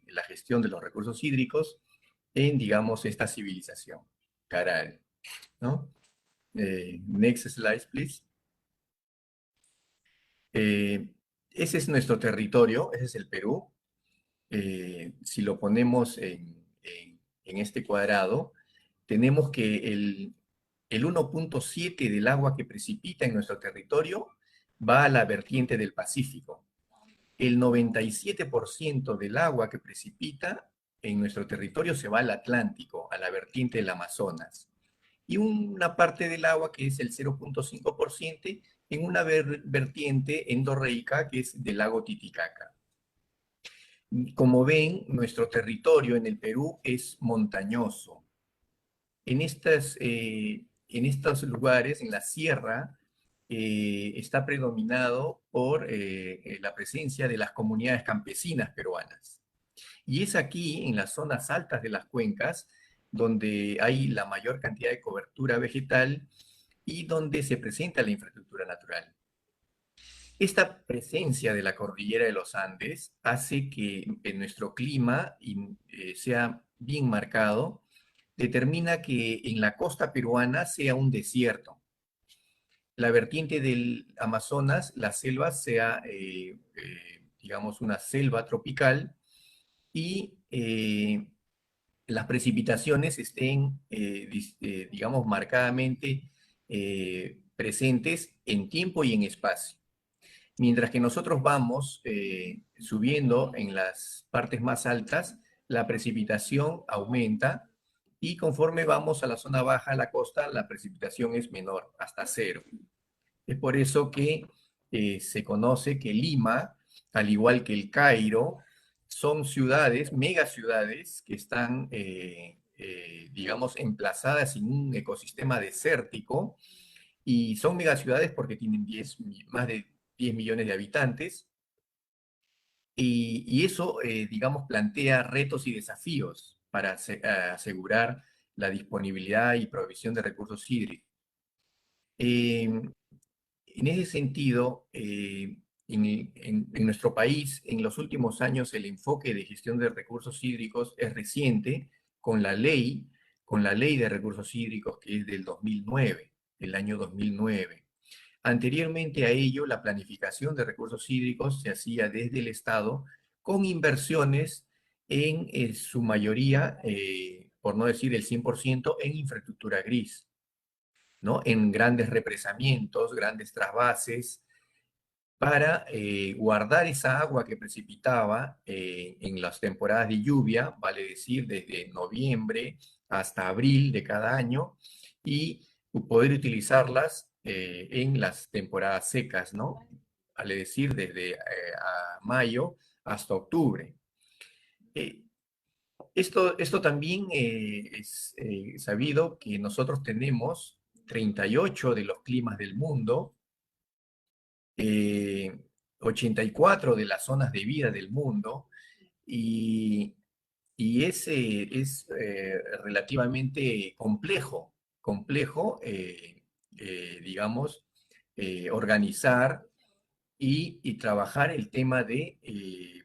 la gestión de los recursos hídricos en, digamos, esta civilización, Caral, ¿no? Next slide, please. Ese es nuestro territorio, ese es el Perú. Si lo ponemos en este cuadrado, tenemos que el 1.7 del agua que precipita en nuestro territorio va a la vertiente del Pacífico. El 97% del agua que precipita en nuestro territorio se va al Atlántico, a la vertiente del Amazonas. Y una parte del agua, que es el 0.5%, en una vertiente endorreica, que es del lago Titicaca. Como ven, nuestro territorio en el Perú es montañoso. En estos lugares, en la sierra, está predominado por la presencia de las comunidades campesinas peruanas. Y es aquí, en las zonas altas de las cuencas, donde hay la mayor cantidad de cobertura vegetal y donde se presenta la infraestructura natural. Esta presencia de la cordillera de los Andes hace que nuestro clima sea bien marcado, determina que en la costa peruana sea un desierto. La vertiente del Amazonas, la selva sea, digamos, una selva tropical y las precipitaciones estén, digamos, marcadamente presentes en tiempo y en espacio. Mientras que nosotros vamos subiendo en las partes más altas, la precipitación aumenta y conforme vamos a la zona baja, a la costa, la precipitación es menor, hasta cero. Es por eso que se conoce que Lima, al igual que el Cairo, son ciudades, megaciudades, que están, digamos, emplazadas en un ecosistema desértico, y son megaciudades porque tienen más de 10 millones de habitantes, y eso, digamos, plantea retos y desafíos para asegurar la disponibilidad y provisión de recursos hídricos. En ese sentido, en nuestro país, en los últimos años, el enfoque de gestión de recursos hídricos es reciente, con la ley de recursos hídricos, que es del 2009, del año 2009. Anteriormente a ello, la planificación de recursos hídricos se hacía desde el Estado con inversiones en su mayoría, por no decir el 100%, en infraestructura gris, ¿no? En grandes represamientos, grandes trasvases, para guardar esa agua que precipitaba en las temporadas de lluvia, vale decir, desde noviembre hasta abril de cada año, y poder utilizarlas en las temporadas secas, ¿no? Vale decir, desde a mayo hasta octubre. Esto también es sabido que nosotros tenemos 38 de los climas del mundo, 84 de las zonas de vida del mundo y ese es relativamente complejo, digamos, organizar y trabajar el tema de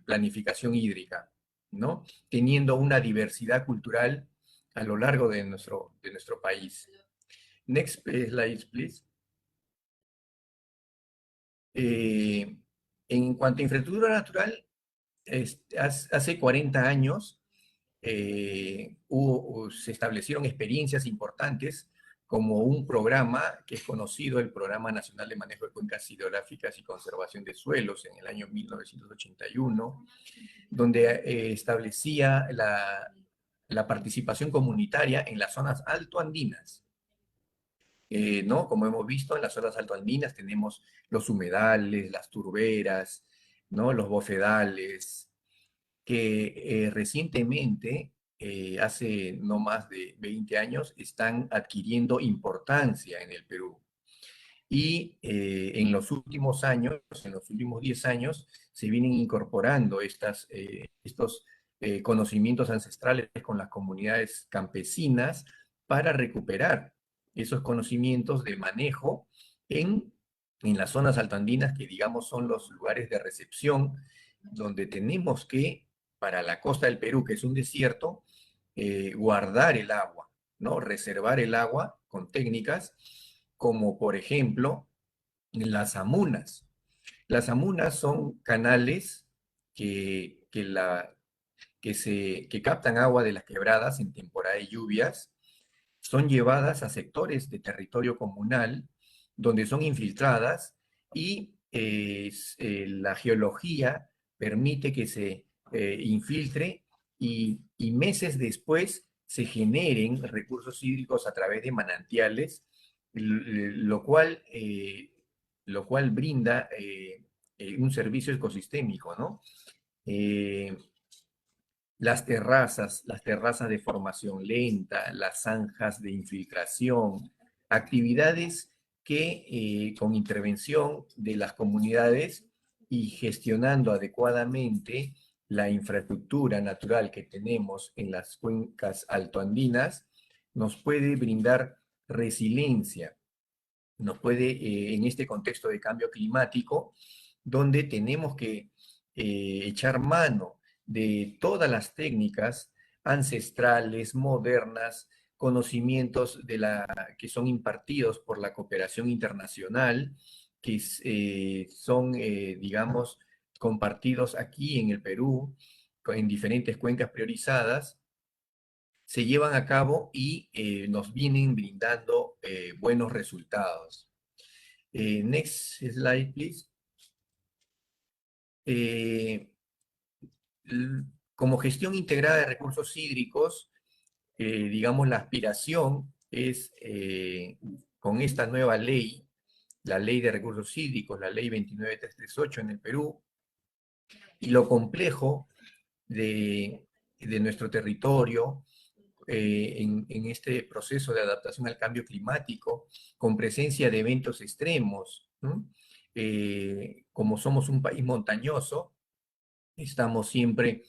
planificación hídrica, ¿no? Teniendo una diversidad cultural a lo largo de nuestro país. Next slide, please. En cuanto a infraestructura natural, hace 40 años se establecieron experiencias importantes como un programa que es conocido, el Programa Nacional de Manejo de Cuencas Hidrográficas y Conservación de Suelos en el año 1981, donde establecía la participación comunitaria en las zonas altoandinas. ¿No? Como hemos visto, en las zonas altoandinas tenemos los humedales, las turberas, ¿no? Los bofedales, que recientemente, hace no más de 20 años, están adquiriendo importancia en el Perú. Y en los últimos años, en los últimos 10 años, se vienen incorporando estos conocimientos ancestrales con las comunidades campesinas para recuperar esos conocimientos de manejo en las zonas altoandinas, que digamos son los lugares de recepción, donde tenemos que, para la costa del Perú, que es un desierto, guardar el agua, ¿no? Reservar el agua con técnicas como, por ejemplo, las amunas. Las amunas son canales que captan agua de las quebradas en temporada de lluvias, son llevadas a sectores de territorio comunal donde son infiltradas y la geología permite que se infiltre y meses después se generen recursos hídricos a través de manantiales, lo cual brinda un servicio ecosistémico, ¿no? Las terrazas de formación lenta, las zanjas de infiltración, actividades que con intervención de las comunidades y gestionando adecuadamente la infraestructura natural que tenemos en las cuencas altoandinas, nos puede brindar resiliencia, nos puede, en este contexto de cambio climático, donde tenemos que echar mano de todas las técnicas ancestrales, modernas, conocimientos que son impartidos por la cooperación internacional, que son, digamos, compartidos aquí en el Perú, en diferentes cuencas priorizadas, se llevan a cabo y nos vienen brindando buenos resultados. Next slide, please. Como gestión integrada de recursos hídricos, digamos, la aspiración es, con esta nueva ley, la Ley de Recursos Hídricos, la Ley 29338 en el Perú, y lo complejo de nuestro territorio, en este proceso de adaptación al cambio climático, con presencia de eventos extremos, ¿no? Como somos un país montañoso, estamos siempre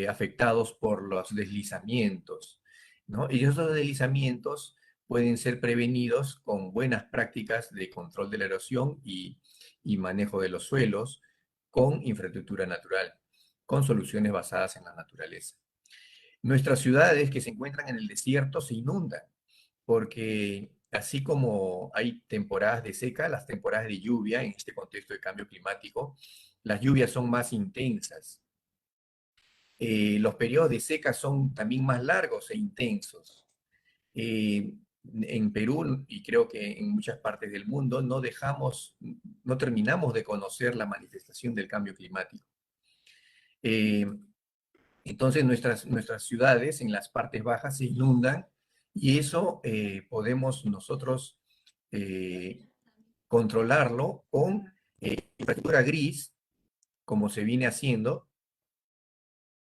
afectados por los deslizamientos, ¿no? Y esos deslizamientos pueden ser prevenidos con buenas prácticas de control de la erosión y manejo de los suelos, con infraestructura natural, con soluciones basadas en la naturaleza. Nuestras ciudades que se encuentran en el desierto se inundan, porque así como hay temporadas de seca, las temporadas de lluvia, en este contexto de cambio climático, las lluvias son más intensas. Los periodos de seca son también más largos e intensos. En Perú, y creo que en muchas partes del mundo, no terminamos de conocer la manifestación del cambio climático. Entonces nuestras ciudades en las partes bajas se inundan y eso podemos nosotros controlarlo con infraestructura gris, como se viene haciendo,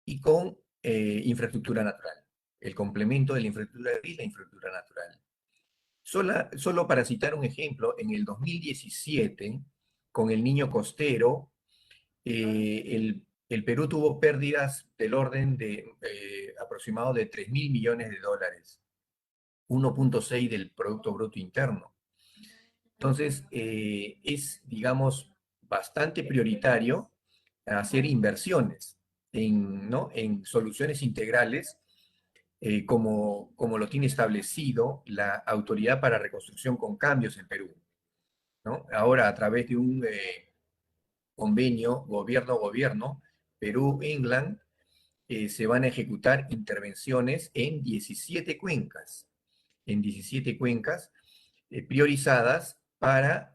y con infraestructura natural. El complemento de la infraestructura gris, la infraestructura natural. Solo para citar un ejemplo, en el 2017, con el Niño Costero, el Perú tuvo pérdidas del orden de aproximado de 3.000 millones de dólares, 1.6 del Producto Bruto Interno. Entonces, es, digamos, bastante prioritario hacer inversiones ¿no? en soluciones integrales, como lo tiene establecido la Autoridad para Reconstrucción con Cambios en Perú, ¿no? Ahora, a través de un convenio gobierno-gobierno, Perú-England, se van a ejecutar intervenciones en 17 cuencas priorizadas para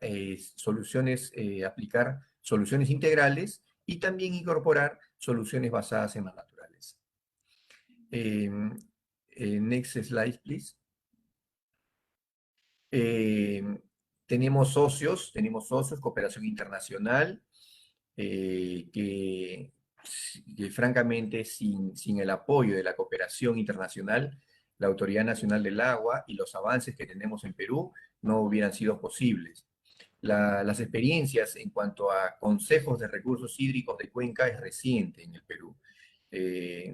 aplicar soluciones integrales y también incorporar soluciones basadas en la naturaleza. Next slide, please. Tenemos socios, cooperación internacional, que francamente sin el apoyo de la cooperación internacional, la Autoridad Nacional del Agua y los avances que tenemos en Perú no hubieran sido posibles. Las experiencias en cuanto a consejos de recursos hídricos de cuenca es reciente en el Perú.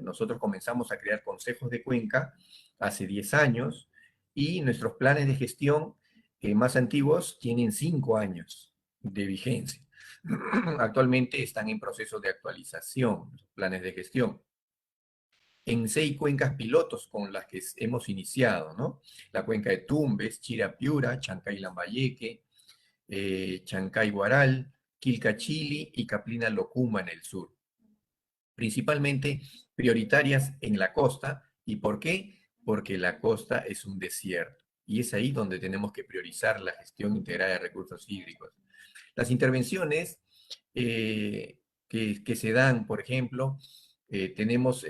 Nosotros comenzamos a crear consejos de cuenca hace 10 años y nuestros planes de gestión más antiguos tienen 5 años de vigencia. Actualmente están en proceso de actualización los planes de gestión. En 6 cuencas pilotos con las que hemos iniciado, ¿no? La cuenca de Tumbes, Chirapiura, Chancay-Lambayeque, Chancay-Guaral, Quilcachili y Caplina-Locuma en el sur. Principalmente prioritarias en la costa. ¿Y por qué? Porque la costa es un desierto. Y es ahí donde tenemos que priorizar la gestión integrada de recursos hídricos. Las intervenciones que se dan, por ejemplo, tenemos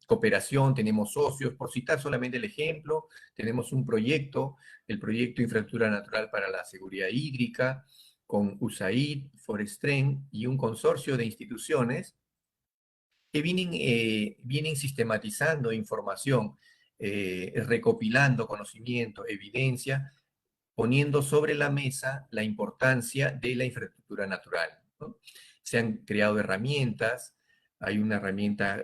cooperación, tenemos socios, por citar solamente el ejemplo, tenemos un proyecto, el proyecto Infraestructura Natural para la Seguridad Hídrica, con USAID, Forestren y un consorcio de instituciones que vienen sistematizando información, recopilando conocimiento, evidencia, poniendo sobre la mesa la importancia de la infraestructura natural, ¿no? Se han creado herramientas, hay una herramienta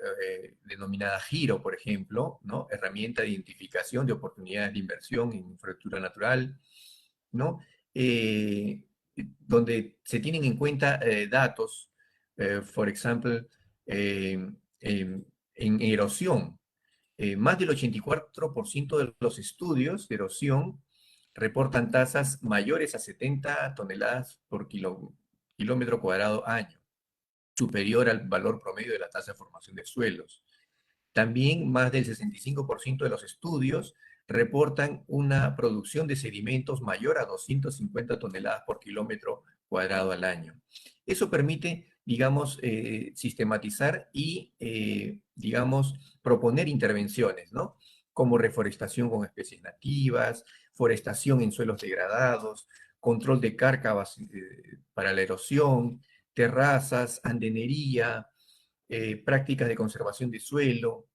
denominada Giro, por ejemplo, ¿no? Herramienta de identificación de oportunidades de inversión en infraestructura natural, ¿no? Donde se tienen en cuenta datos, por ejemplo, en erosión. Más del 84% de los estudios de erosión reportan tasas mayores a 70 toneladas por kilómetro cuadrado año, superior al valor promedio de la tasa de formación de suelos. También más del 65% de los estudios reportan una producción de sedimentos mayor a 250 toneladas por kilómetro cuadrado al año. Eso permite, digamos, sistematizar y, digamos, proponer intervenciones, ¿no? Como reforestación con especies nativas, forestación en suelos degradados, control de cárcavas para la erosión, terrazas, andenería, prácticas de conservación de suelo.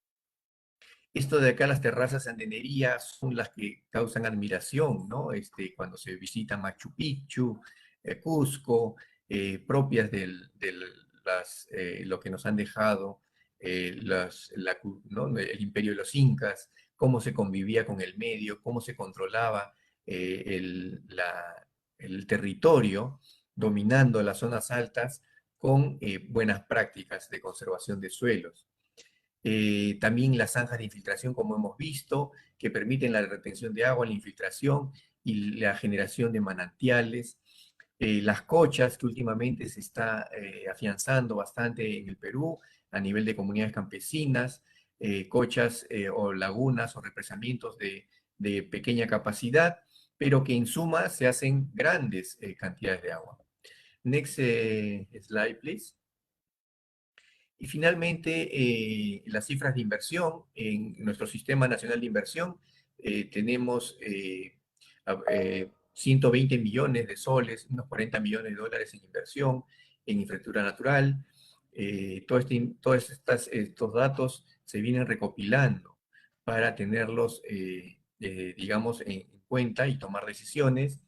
Esto de acá, las terrazas andenería, son las que causan admiración, ¿no? Cuando se visita Machu Picchu, Cusco, propias de lo que nos han dejado ¿no? El imperio de los incas, cómo se convivía con el medio, cómo se controlaba el territorio, dominando las zonas altas con buenas prácticas de conservación de suelos. También las zanjas de infiltración, como hemos visto, que permiten la retención de agua, la infiltración y la generación de manantiales. Las cochas, que últimamente se está afianzando bastante en el Perú a nivel de comunidades campesinas, cochas o lagunas o represamientos de pequeña capacidad, pero que en suma se hacen grandes cantidades de agua. Next slide, please. Y finalmente, las cifras de inversión en nuestro Sistema Nacional de Inversión. Tenemos 120 millones de soles, unos 40 millones de dólares en inversión en infraestructura natural. Todos estos datos se vienen recopilando para tenerlos, digamos, en cuenta y tomar decisiones.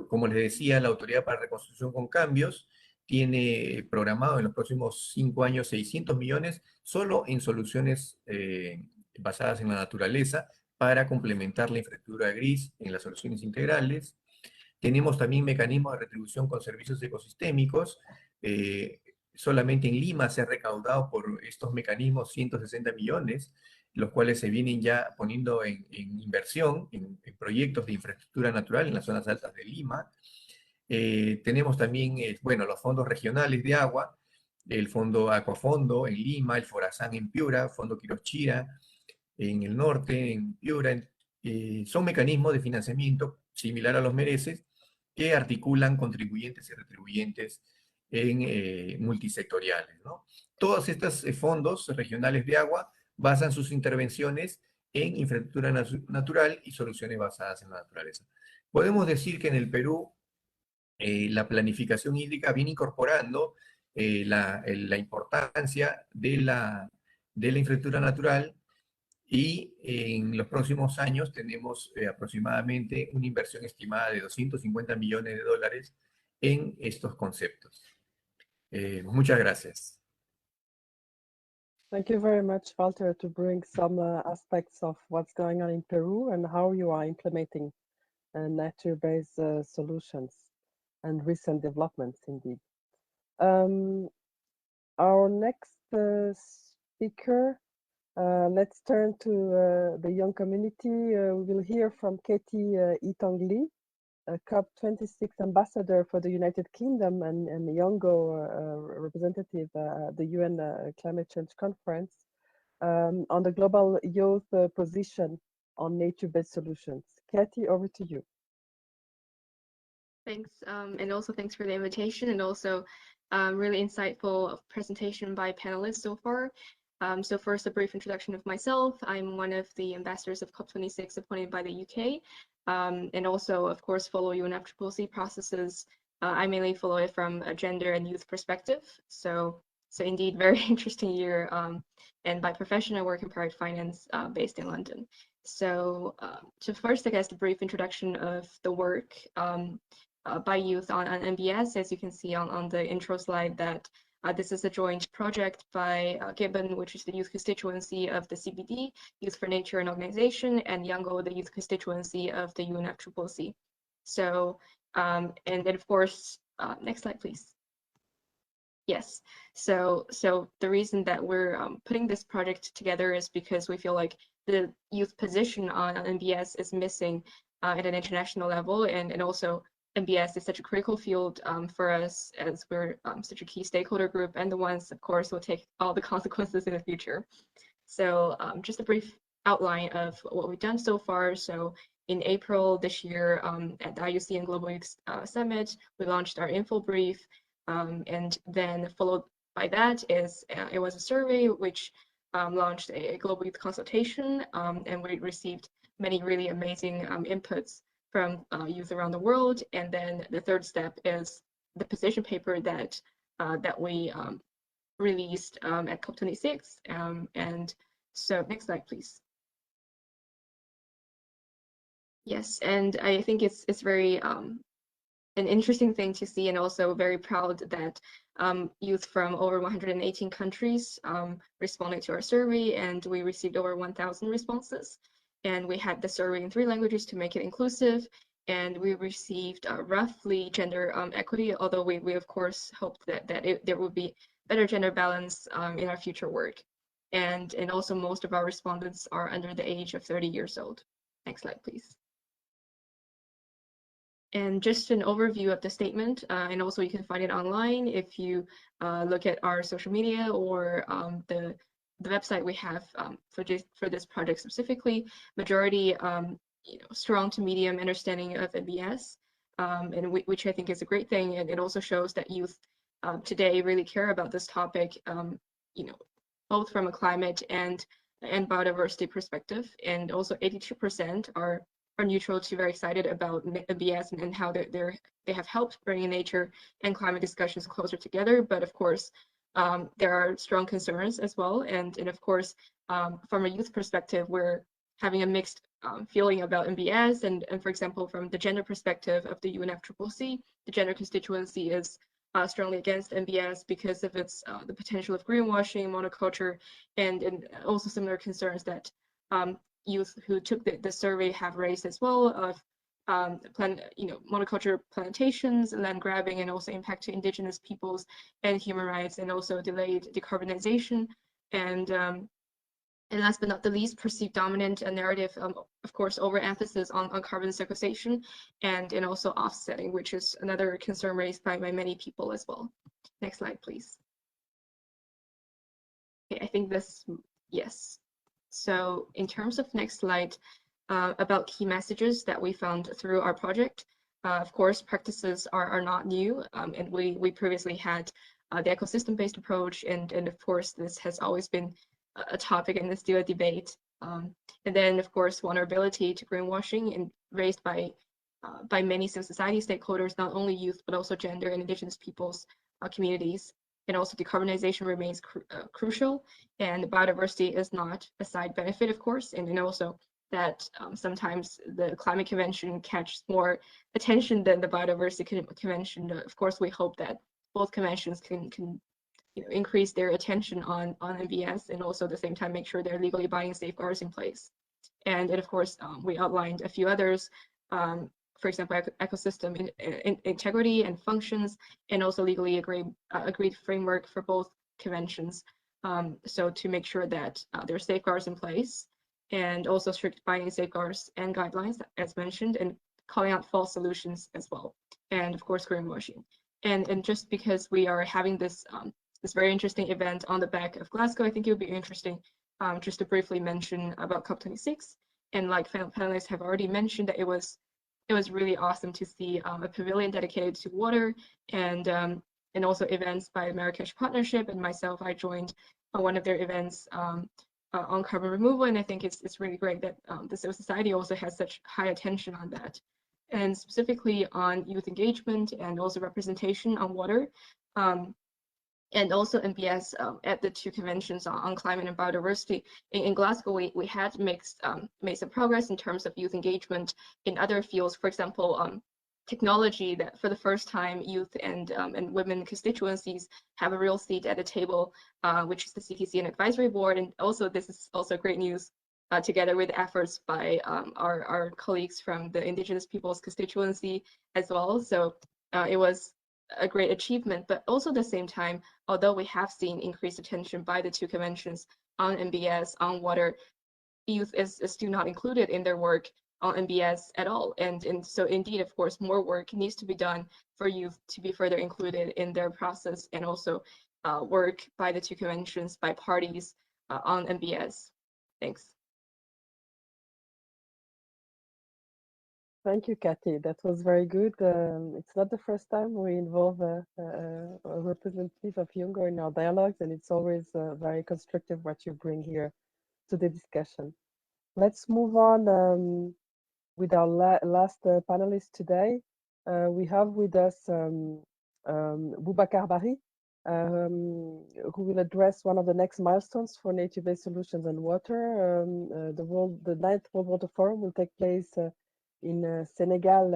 Como les decía, la Autoridad para Reconstrucción con Cambios tiene programado en los próximos 5 años 600 millones solo en soluciones basadas en la naturaleza para complementar la infraestructura gris en las soluciones integrales. Tenemos también mecanismos de retribución con servicios ecosistémicos. Solamente en Lima se ha recaudado por estos mecanismos 160 millones, los cuales se vienen ya poniendo en inversión, en proyectos de infraestructura natural en las zonas altas de Lima. Tenemos también, bueno, los fondos regionales de agua, el Fondo Acuafondo en Lima, el Forazán en Piura, Fondo Quirochira en el norte, en Piura. Son mecanismos de financiamiento similar a los mereces que articulan contribuyentes y retribuyentes en multisectoriales, ¿no? Todos estos fondos regionales de agua basan sus intervenciones en infraestructura natural y soluciones basadas en la naturaleza. Podemos decir que en el Perú la planificación hídrica viene incorporando la importancia de la infraestructura natural, y en los próximos años tenemos aproximadamente una inversión estimada de 250 millones de dólares en estos conceptos. Muchas gracias. Thank you very much, Walter, to bring some aspects of what's going on in Peru and how you are implementing nature-based solutions and recent developments indeed. Our next speaker, let's turn to the young community. We will hear from Katie Itong Lee, a COP26 ambassador for the United Kingdom and Yongo representative at the UN Climate Change Conference, on the global youth position on nature-based solutions. Katie, over to you. Thanks, and also thanks for the invitation, and also really insightful presentation by panelists so far. So first, a brief introduction of myself. I'm one of the ambassadors of COP26 appointed by the UK, and also, of course, follow UNFCCC processes. I mainly follow it from a gender and youth perspective. So indeed, very interesting year. And by profession, I work in private finance based in London. So first, I guess, a brief introduction of the work by youth on NBS. As you can see on the intro slide, that this is a joint project by Gibbon, which is the youth constituency of the CBD, Youth for Nature and Organization, and Yango, the youth constituency of the UNFCCC. So, and then of course, next slide, please. Yes, so the reason that we're putting this project together is because we feel like the youth position on NBS is missing at an international level, and also NBS is such a critical field for us, as we're such a key stakeholder group, and the ones, of course, will take all the consequences in the future. So just a brief outline of what we've done so far. So in April this year, at the IUC and Global Youth Summit, we launched our info brief, and then followed by that is it was a survey which launched a global youth consultation, and we received many really amazing inputs from youth around the world. And then the third step is the position paper that we released at COP26. And so next slide, please. Yes, and I think it's very an interesting thing to see, and also very proud that youth from over 118 countries responded to our survey, and we received over 1,000 responses. And we had the survey in 3 languages to make it inclusive, and we received roughly gender equity, although we of course hoped that there would be better gender balance in our future work. And also most of our respondents are under the age of 30 years old. Next slide, please. And just an overview of the statement, and also you can find it online if you look at our social media or the website we have for this project specifically. Majority strong to medium understanding of NBS, and which I think is a great thing, and it also shows that youth today really care about this topic, both from a climate and biodiversity perspective. And also 82% are neutral to very excited about NBS and how they have helped bring nature and climate discussions closer together. But of course, there are strong concerns as well. And of course, from a youth perspective, we're having a mixed feeling about NBS. And for example, from the gender perspective of the UNFCCC, the gender constituency is strongly against NBS because of its the potential of greenwashing, monoculture, and also similar concerns that youth who took the survey have raised as well of monoculture plantations, land grabbing, and also impact to indigenous peoples and human rights, and also delayed decarbonization, and last but not the least, perceived dominant narrative, of course, overemphasis on carbon sequestration and also offsetting, which is another concern raised by many people as well. Next slide, please. Okay, I think this, yes. So in terms of next slide, about key messages that we found through our project. Of course, practices are not new, and we previously had the ecosystem-based approach, and of course, this has always been a topic and is still a debate. And then, of course, vulnerability to greenwashing and raised by many civil society stakeholders, not only youth, but also gender and indigenous peoples communities. And also decarbonization remains crucial, and biodiversity is not a side benefit, of course, and also that sometimes the climate convention catches more attention than the biodiversity convention. Of course, we hope that both conventions can increase their attention on NBS, and also at the same time make sure there are legally binding safeguards in place. And of course, we outlined a few others, for example, ecosystem integrity and functions, and also legally agreed framework for both conventions. So to make sure that there are safeguards in place, and also strict binding safeguards and guidelines, as mentioned, and calling out false solutions as well, and of course greenwashing. And just because we are having this this very interesting event on the back of Glasgow, I think it would be interesting just to briefly mention about COP26. And like panelists have already mentioned, that it was really awesome to see a pavilion dedicated to water, and also events by Marrakesh Partnership, and myself, I joined one of their events on carbon removal, and I think it's really great that the civil society also has such high attention on that, and specifically on youth engagement and also representation on water, and also NBS at the two conventions on climate and biodiversity. In Glasgow, we had made some progress in terms of youth engagement in other fields. For example, technology, that for the first time youth and women constituencies have a real seat at the table, which is the CTC and advisory board. And also this is also great news together with efforts by our colleagues from the indigenous peoples constituency as well. So it was a great achievement, but also at the same time, although we have seen increased attention by the two conventions on NBS, on water, youth is still not included in their work on NBS at all. And so indeed, of course, more work needs to be done for youth to be further included in their process, and also work by the two conventions, by parties on NBS. Thanks. Thank you, Kathy. That was very good. It's not the first time we involve a representative of Youngo in our dialogues, and it's always very constructive what you bring here to the discussion. Let's move on with our last panelist today. We have with us Boubacar Bari, who will address one of the next milestones for nature-based solutions and water. The 9th World Water Forum will take place in Senegal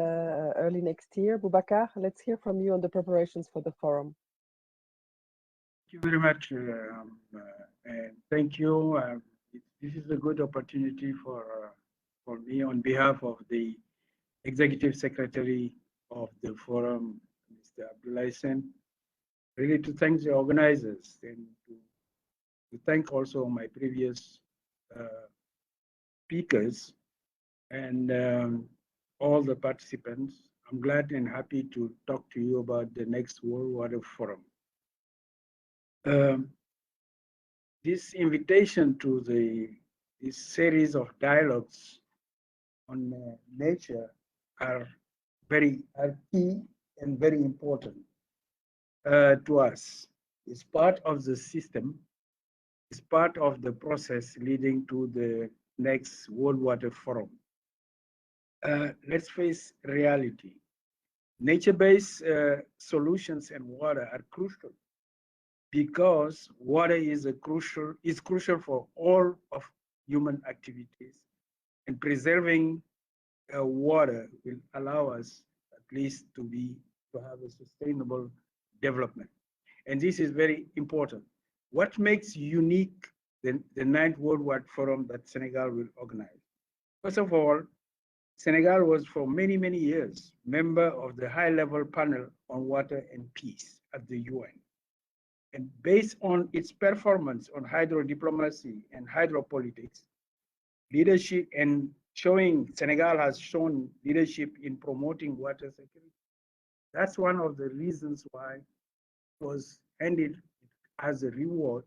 early next year. Boubacar, let's hear from you on the preparations for the forum. Thank you very much, and thank you. This is a good opportunity for me on behalf of the Executive Secretary of the forum, Mr. Abdoulaye Sen, really to thank the organizers, and to thank also my previous speakers, and all the participants. I'm glad and happy to talk to you about the next World Water Forum. This invitation to this series of dialogues on nature are key and very important to us. It's part of the system. It's part of the process leading to the next World Water Forum. Let's face reality. Nature-based solutions and water are crucial, because water is crucial for all of human activities, and preserving water will allow us at least to have a sustainable development. And this is very important. What makes unique the 9th World Wide Forum that Senegal will organize? First of all, Senegal was for many, many years member of the high-level panel on water and peace at the UN. And based on its performance on hydro-diplomacy and hydropolitics, leadership and showing Senegal has shown leadership in promoting water security. That's one of the reasons why it was handed as a reward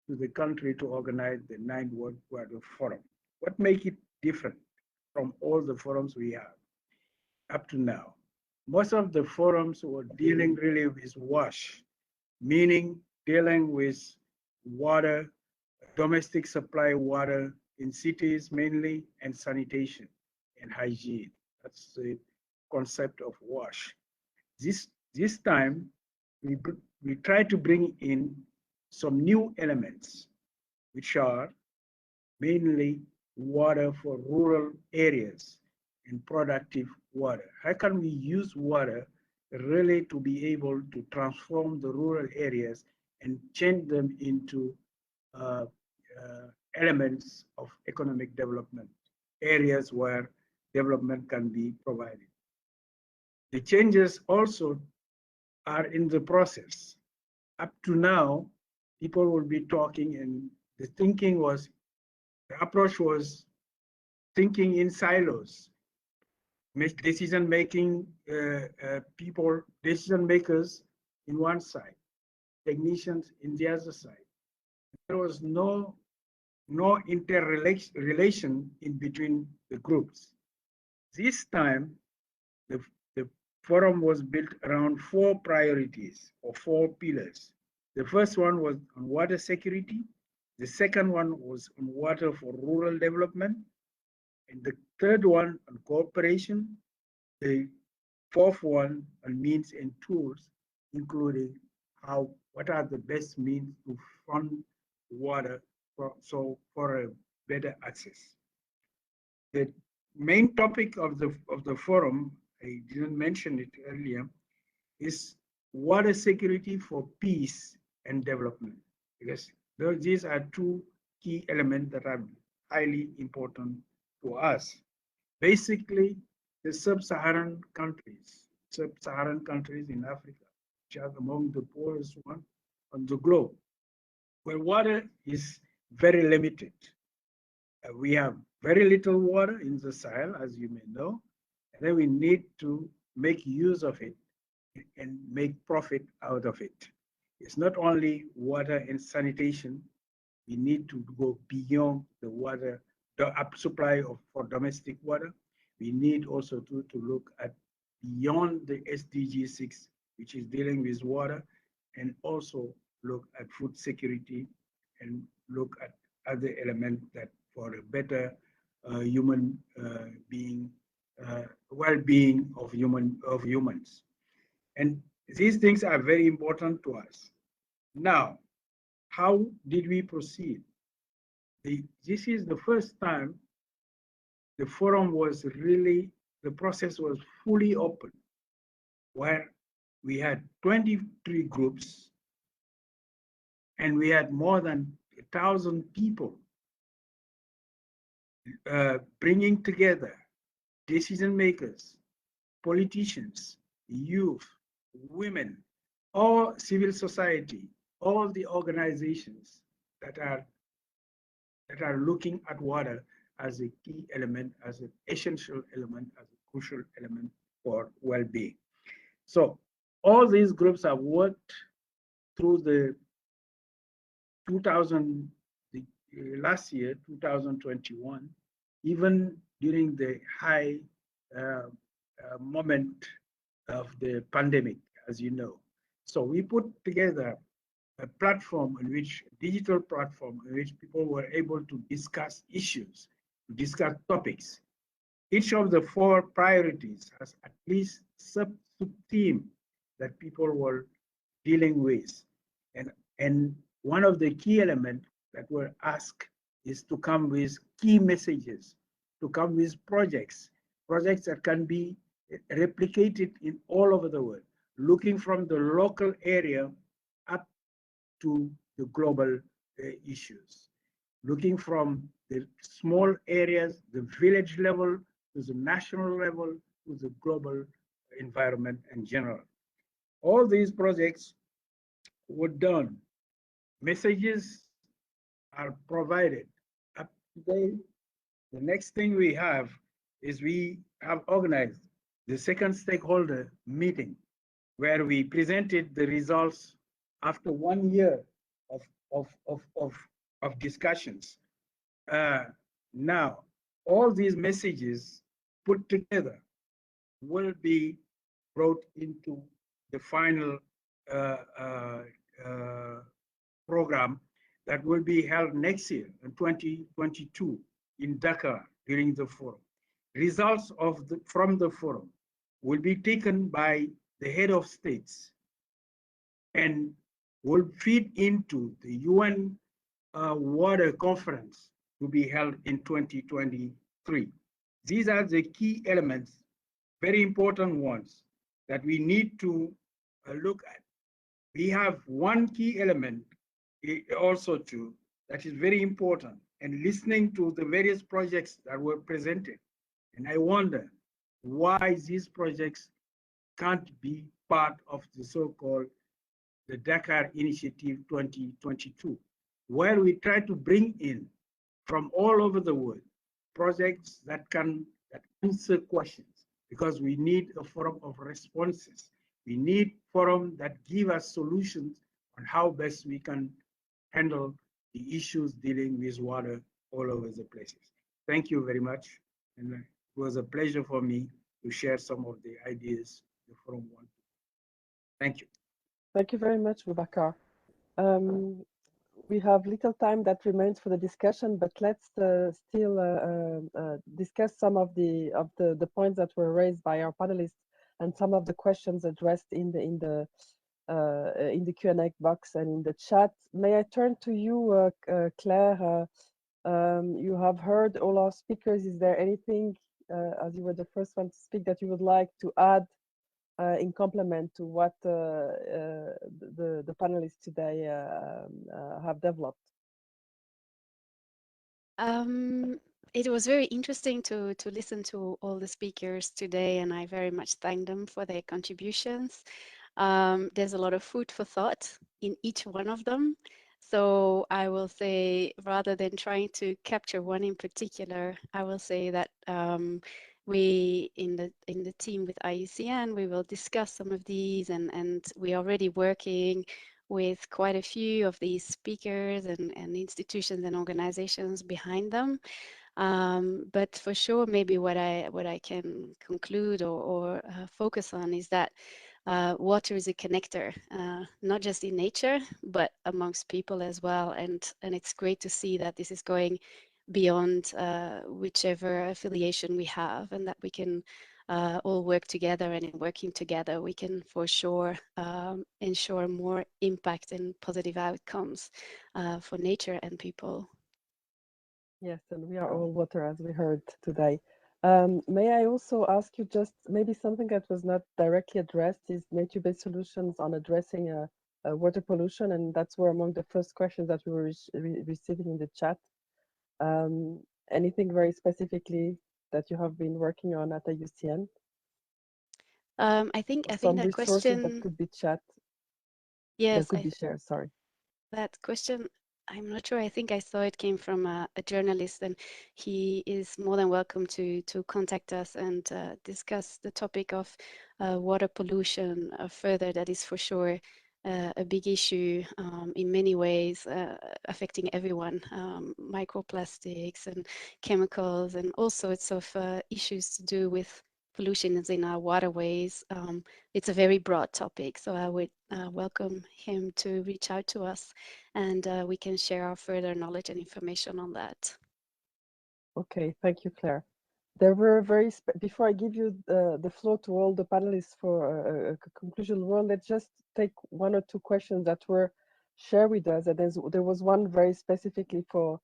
to the country to organize the 9th World Wide Forum. What makes it different from all the forums we have up to now? Most of the forums were dealing really with WASH, meaning dealing with water, domestic supply water in cities mainly, and sanitation and hygiene. That's the concept of WASH. This time, we try to bring in some new elements, which are mainly water for rural areas and productive water. How can we use water really to be able to transform the rural areas and change them into elements of economic development, areas where development can be provided? The changes also are in the process. Up to now, people will be talking, and the approach was thinking in silos, decision-making people, decision makers in one side, technicians in the other side. There was no interrelation in between the groups. This time, the forum was built around 4 priorities or 4 pillars. The first one was on water security. The second one was on water for rural development. And the third one on cooperation. The fourth one on means and tools, including what are the best means to fund water for a better access. The main topic of the forum, I didn't mention it earlier, is water security for peace and development, because these are 2 key elements that are highly important to us. Basically, the sub-Saharan countries in Africa, which are among the poorest ones on the globe, where water is very limited. We have very little water in the Sahel, as you may know, and then we need to make use of it and make profit out of it. It's not only water and sanitation. We need to go beyond the water, the supply for domestic water. We need also to look at beyond the SDG 6, which is dealing with water, and also look at food security and look at other elements that for a better human well-being of humans. And these things are very important to us. Now, how did we proceed? This is the first time the forum was really, the process was fully open, where we had 23 groups and we had more than 1,000 people bringing together decision makers, politicians, youth, women, all civil society, all the organizations that are looking at water as a key element, as an essential element, as a crucial element for well-being. So all these groups have worked through the last year, 2021, even during the high moment of the pandemic, as you know. So we put together a platform in which, digital platform in which people were able to discuss issues, to discuss topics. Each of the 4 priorities has at least sub-theme that people were dealing with. And one of the key elements that were asked is to come with key messages, to come with projects that can be replicated in all over the world. looking from the local area up to the global issues, looking from the small areas, the village level, to the national level, to the global environment in general. All these projects were done. Messages are provided. Up today, the next thing we have is we have organized the second stakeholder meeting where we presented the results after 1 year of discussions. Now, all these messages put together will be brought into the final program that will be held next year in 2022 in Dakar during the forum. Results from the forum will be taken by the head of states and will feed into the UN water conference to be held in 2023. These are the key elements, very important ones, that we need to look at. We have one key element also too that is very important, and listening to the various projects that were presented. And I wonder why these projects can't be part of the so-called the Dakar Initiative 2022, where we try to bring in from all over the world projects that answer questions, because we need a forum of responses. We need forum that give us solutions on how best we can handle the issues dealing with water all over the places. Thank you very much. And it was a pleasure for me to share some of the ideas the forum wanted. Thank you. Thank you very much, Boubacar. We have little time that remains for the discussion, but let's still discuss some of the points that were raised by our panelists and some of the questions addressed in the Q&A box and in the chat. May I turn to you, Claire? You have heard all our speakers. Is there anything, as you were the first one to speak, that you would like to add in complement to what the panelists today have developed? It was very interesting to listen to all the speakers today, and I very much thank them for their contributions. There's a lot of food for thought in each one of them. So I will say, rather than trying to capture one in particular, I will say that we in the team with IUCN, we will discuss some of these, and we're already working with quite a few of these speakers and institutions and organizations behind them. But for sure, maybe what I can conclude or focus on is that water is a connector, not just in nature, but amongst people as well. And it's great to see that this is going beyond whichever affiliation we have, and that we can all work together, and in working together we can for sure ensure more impact and positive outcomes for nature and people. Yes, and we are all water, as we heard today. May I also ask you just maybe something that was not directly addressed is nature-based solutions on addressing water pollution, and that's were among the first questions that we were receiving in the chat. Anything very specifically that you have been working on at IUCN? I think that question that could be chat. Yes, that could be shared. Sorry. That question, I'm not sure. I think I saw it came from a journalist, and he is more than welcome to contact us and discuss the topic of water pollution further. That is for sure a big issue in many ways, affecting everyone. Microplastics and chemicals and all sorts of issues to do with pollution in our waterways. It's a very broad topic, so I would welcome him to reach out to us, and we can share our further knowledge and information on that. Okay, thank you, Claire. There were before I give you the floor to all the panelists for a conclusion round, let's just take one or two questions that were shared with us. And there was one very specifically for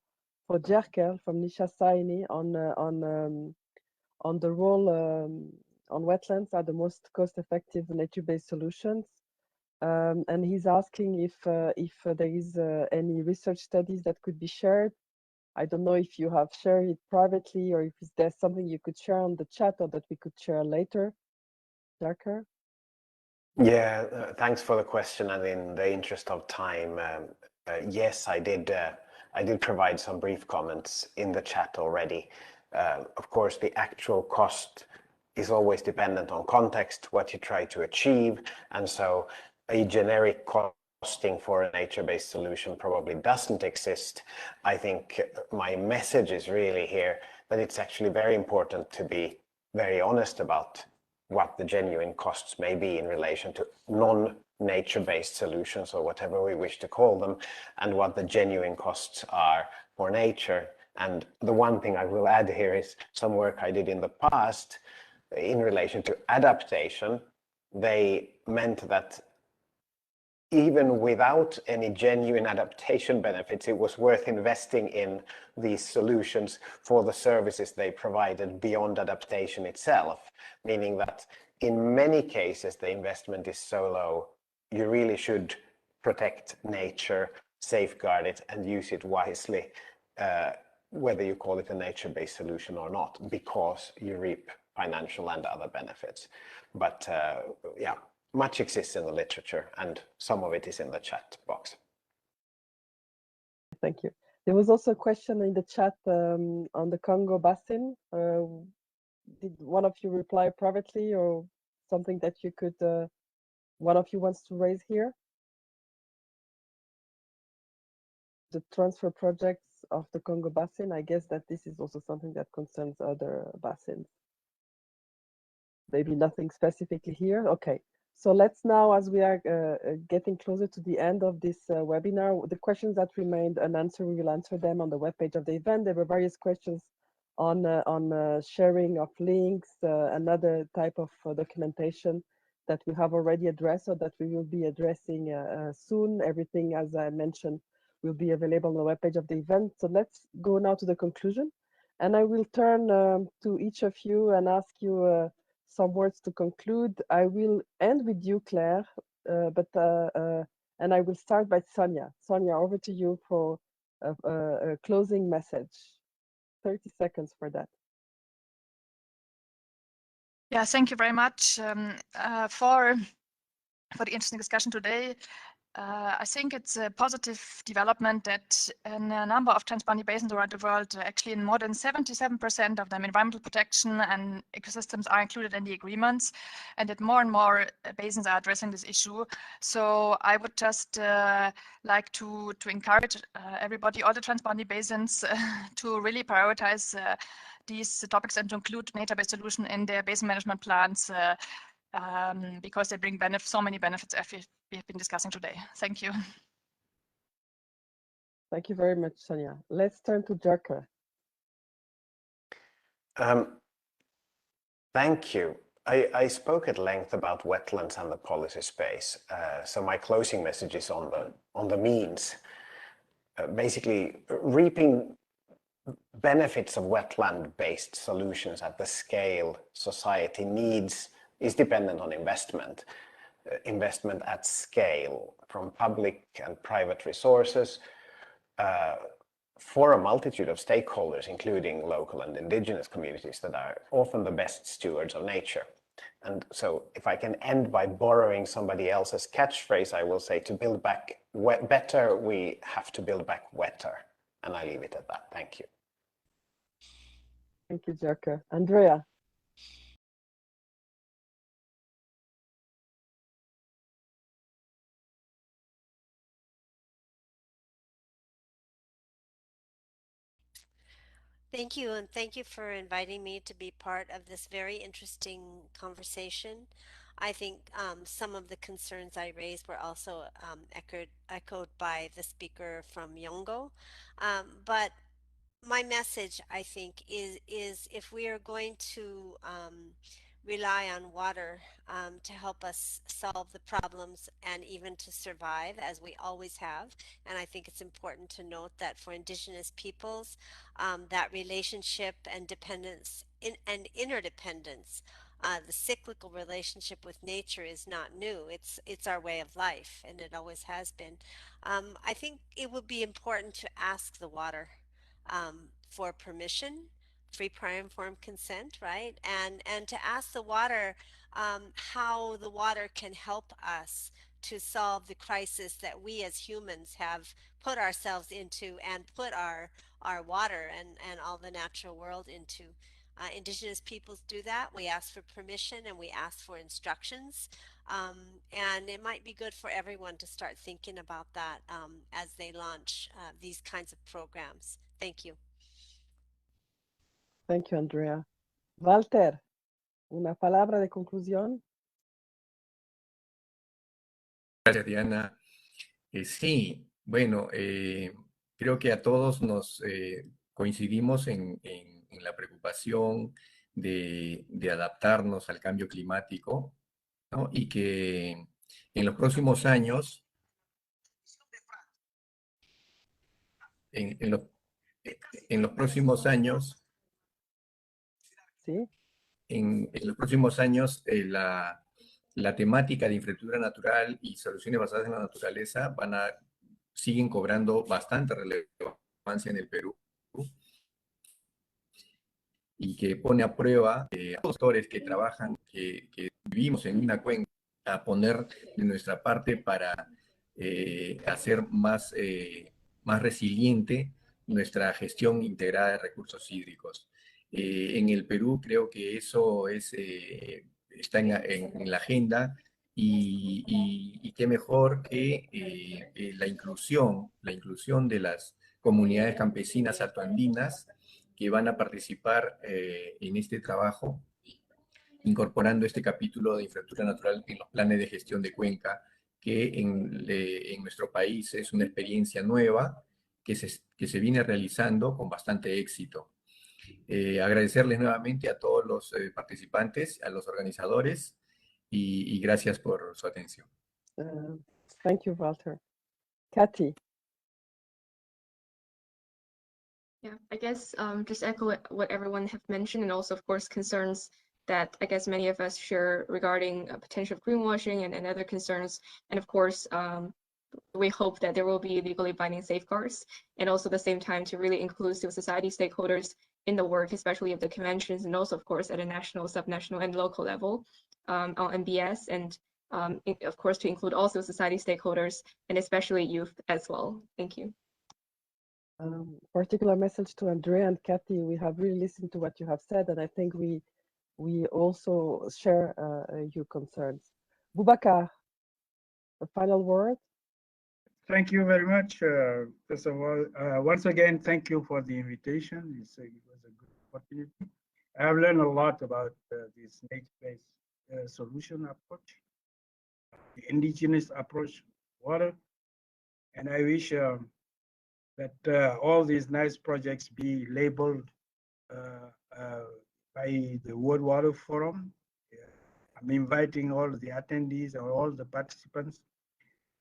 Jerkel from Nisha Saini on the role on wetlands are the most cost-effective nature-based solutions. And he's asking if there is any research studies that could be shared. I don't know if you have shared it privately or if there's something you could share on the chat or that we could share later. Darker? Yeah, thanks for the question. And in the interest of time, yes, I did provide some brief comments in the chat already. Of course, the actual cost is always dependent on context, what you try to achieve. And so a generic costing for a nature-based solution probably doesn't exist. I think my message is really here that it's actually very important to be very honest about what the genuine costs may be in relation to non-nature-based solutions or whatever we wish to call them, and what the genuine costs are for nature. And the one thing I will add here is some work I did in the past in relation to adaptation. They meant that even without any genuine adaptation benefits, it was worth investing in these solutions for the services they provided beyond adaptation itself, meaning that in many cases, the investment is so low, you really should protect nature, safeguard it, and use it wisely, whether you call it a nature-based solution or not, because you reap financial and other benefits. But yeah, much exists in the literature, and some of it is in the chat box. Thank you. There was also a question in the chat on the Congo Basin. Did one of you reply privately or something that you could, one of you wants to raise here? The transfer projects of the Congo Basin, I guess that this is also something that concerns other basins. Maybe nothing specifically here. Okay. So let's now, as we are getting closer to the end of this webinar, the questions that remained unanswered, we will answer them on the webpage of the event. There were various questions on sharing of links, another type of documentation that we have already addressed or that we will be addressing soon. Everything, as I mentioned, will be available on the webpage of the event. So let's go now to the conclusion. And I will turn to each of you and ask you some words to conclude. I will end with you, Claire, and I will start by Sonia. Sonia, over to you for a closing message. 30 seconds for that. Yeah, thank you very much for the interesting discussion today. I think it's a positive development that in a number of transboundary basins around the world, actually in more than 77% of them, environmental protection and ecosystems are included in the agreements, and that more and more basins are addressing this issue. So I would just like to encourage everybody, all the transboundary basins, to really prioritize these topics and to include nature-based solution in their basin management plans, because they bring so many benefits as we have been discussing today. Thank you. Thank you very much, Sonia. Let's turn to Jerker. Thank you. I spoke at length about wetlands and the policy space. So my closing message is on the means. Basically, reaping benefits of wetland-based solutions at the scale society needs is dependent on investment. Investment at scale from public and private resources for a multitude of stakeholders, including local and indigenous communities that are often the best stewards of nature. And so if I can end by borrowing somebody else's catchphrase, I will say, to build back better, we have to build back wetter. And I leave it at that. Thank you. Thank you, Jerker. Andrea. Thank you, and thank you for inviting me to be part of this very interesting conversation. I think some of the concerns I raised were also echoed by the speaker from Yongo. But my message, I think, is if we are going to rely on water to help us solve the problems and even to survive, as we always have. And I think it's important to note that for Indigenous peoples, that relationship and dependence and interdependence The cyclical relationship with nature is not new. It's our way of life, and it always has been. I think it would be important to ask the water for permission, free prior informed consent, right? And to ask the water how the water can help us to solve the crisis that we as humans have put ourselves into and put our water and all the natural world into. Indigenous peoples do that. We ask for permission and we ask for instructions. And it might be good for everyone to start thinking about that as they launch these kinds of programs. Thank you. Thank you, Andrea. Walter, una palabra de conclusión. Gracias, Diana. Sí, bueno, creo que a todos nos coincidimos en la preocupación de adaptarnos al cambio climático, ¿no? Y que en los próximos años, en los próximos años, Sí. en los próximos años, la temática de infraestructura natural y soluciones basadas en la naturaleza siguen cobrando bastante relevancia en el Perú, y que pone a prueba a los actores que trabajan, que vivimos en una cuenca, a poner de nuestra parte para hacer más resiliente nuestra gestión integrada de recursos hídricos. En el Perú creo que eso está en la agenda, y qué mejor que la inclusión de las comunidades campesinas altoandinas que van a participar en este trabajo, incorporando este capítulo de infraestructura natural en los planes de gestión de cuenca, que en nuestro país es una experiencia nueva que se viene realizando con bastante éxito. Agradecerles nuevamente a todos los participantes, a los organizadores, y gracias por su atención. Thank you, Walter. Kathy. Yeah, I guess just echo what everyone have mentioned, and also, of course, concerns that I guess many of us share regarding potential greenwashing and other concerns. And of course, we hope that there will be legally binding safeguards, and also at the same time to really include civil society stakeholders in the work, especially of the conventions, and also, of course, at a national, subnational, and local level on MBS, and of course, to include also society stakeholders, and especially youth as well. Thank you. Particular message to Andrea and Kathy. We have really listened to what you have said, and I think we also share your concerns. Boubacar, a final word. Thank you very much. First of all, once again, thank you for the invitation. It was a good opportunity. I have learned a lot about this nature-based solution approach, the indigenous approach, water, and I wish that all these nice projects be labeled by the World Water Forum. I'm inviting all the attendees or all the participants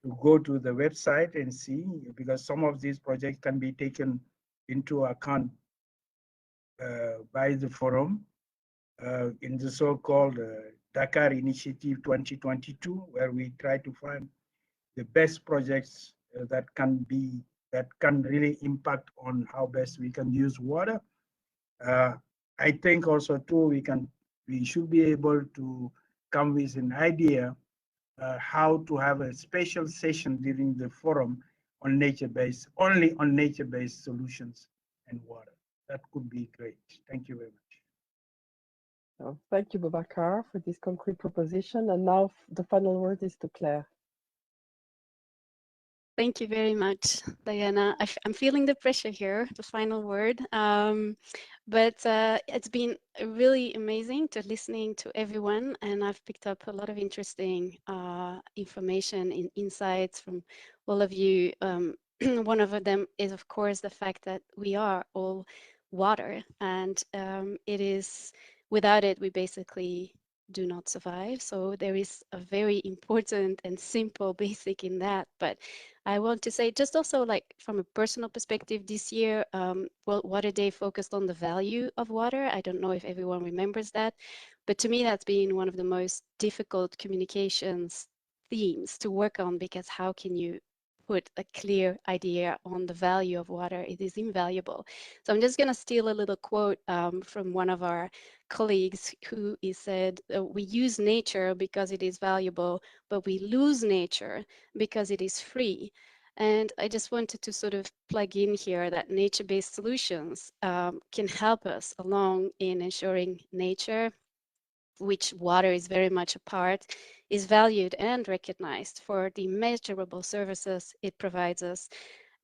to go to the website and see, because some of these projects can be taken into account by the forum in the so-called Dakar Initiative 2022, where we try to find the best projects that can really impact on how best we can use water. I think also too we should be able to come with an idea how to have a special session during the forum on only on nature-based solutions and water. That could be great. Thank you very much. Oh, thank you, Boubacar, for this concrete proposition. And now the final word is to Claire. Thank you very much, Diana. I'm feeling the pressure here, the final word. But it's been really amazing to listening to everyone, and I've picked up a lot of interesting information and insights from all of you. One of them is, of course, the fact that we are all water, and it is without it, we basically do not survive. So there is a very important and simple basic in that. But I want to say, just also like from a personal perspective, this year, World Water Day focused on the value of water. I don't know if everyone remembers that, but to me, that's been one of the most difficult communications themes to work on, because how can you put a clear idea on the value of water? It is invaluable. So I'm just going to steal a little quote from one of our colleagues who is said, we use nature because it is valuable, but we lose nature because it is free. And I just wanted to sort of plug in here that nature-based solutions can help us along in ensuring nature, which water is very much a part, is valued and recognized for the measurable services it provides us.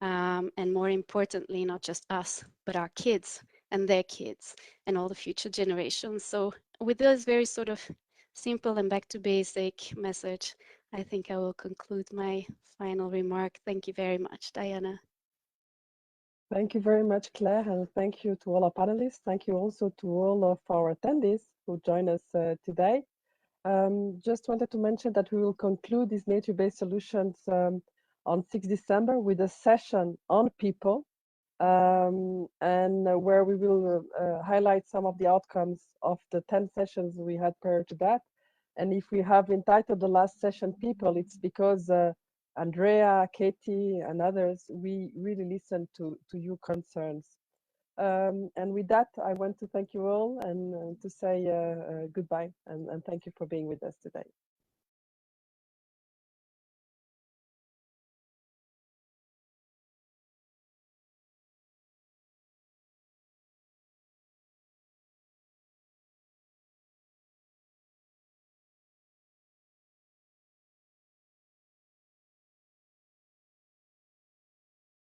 And more importantly, not just us, but our kids and their kids and all the future generations. So with this very sort of simple and back to basic message, I think I will conclude my final remark. Thank you very much, Diana. Thank you very much, Claire, and thank you to all our panelists. Thank you also to all of our attendees who joined us today. Just wanted to mention that we will conclude these nature-based solutions on 6 December with a session on people, and where we will highlight some of the outcomes of the 10 sessions we had prior to that. And if we have entitled the last session People, it's because Andrea, Katie, and others, we really listened to your concerns. And with that, I want to thank you all and to say goodbye and thank you for being with us today.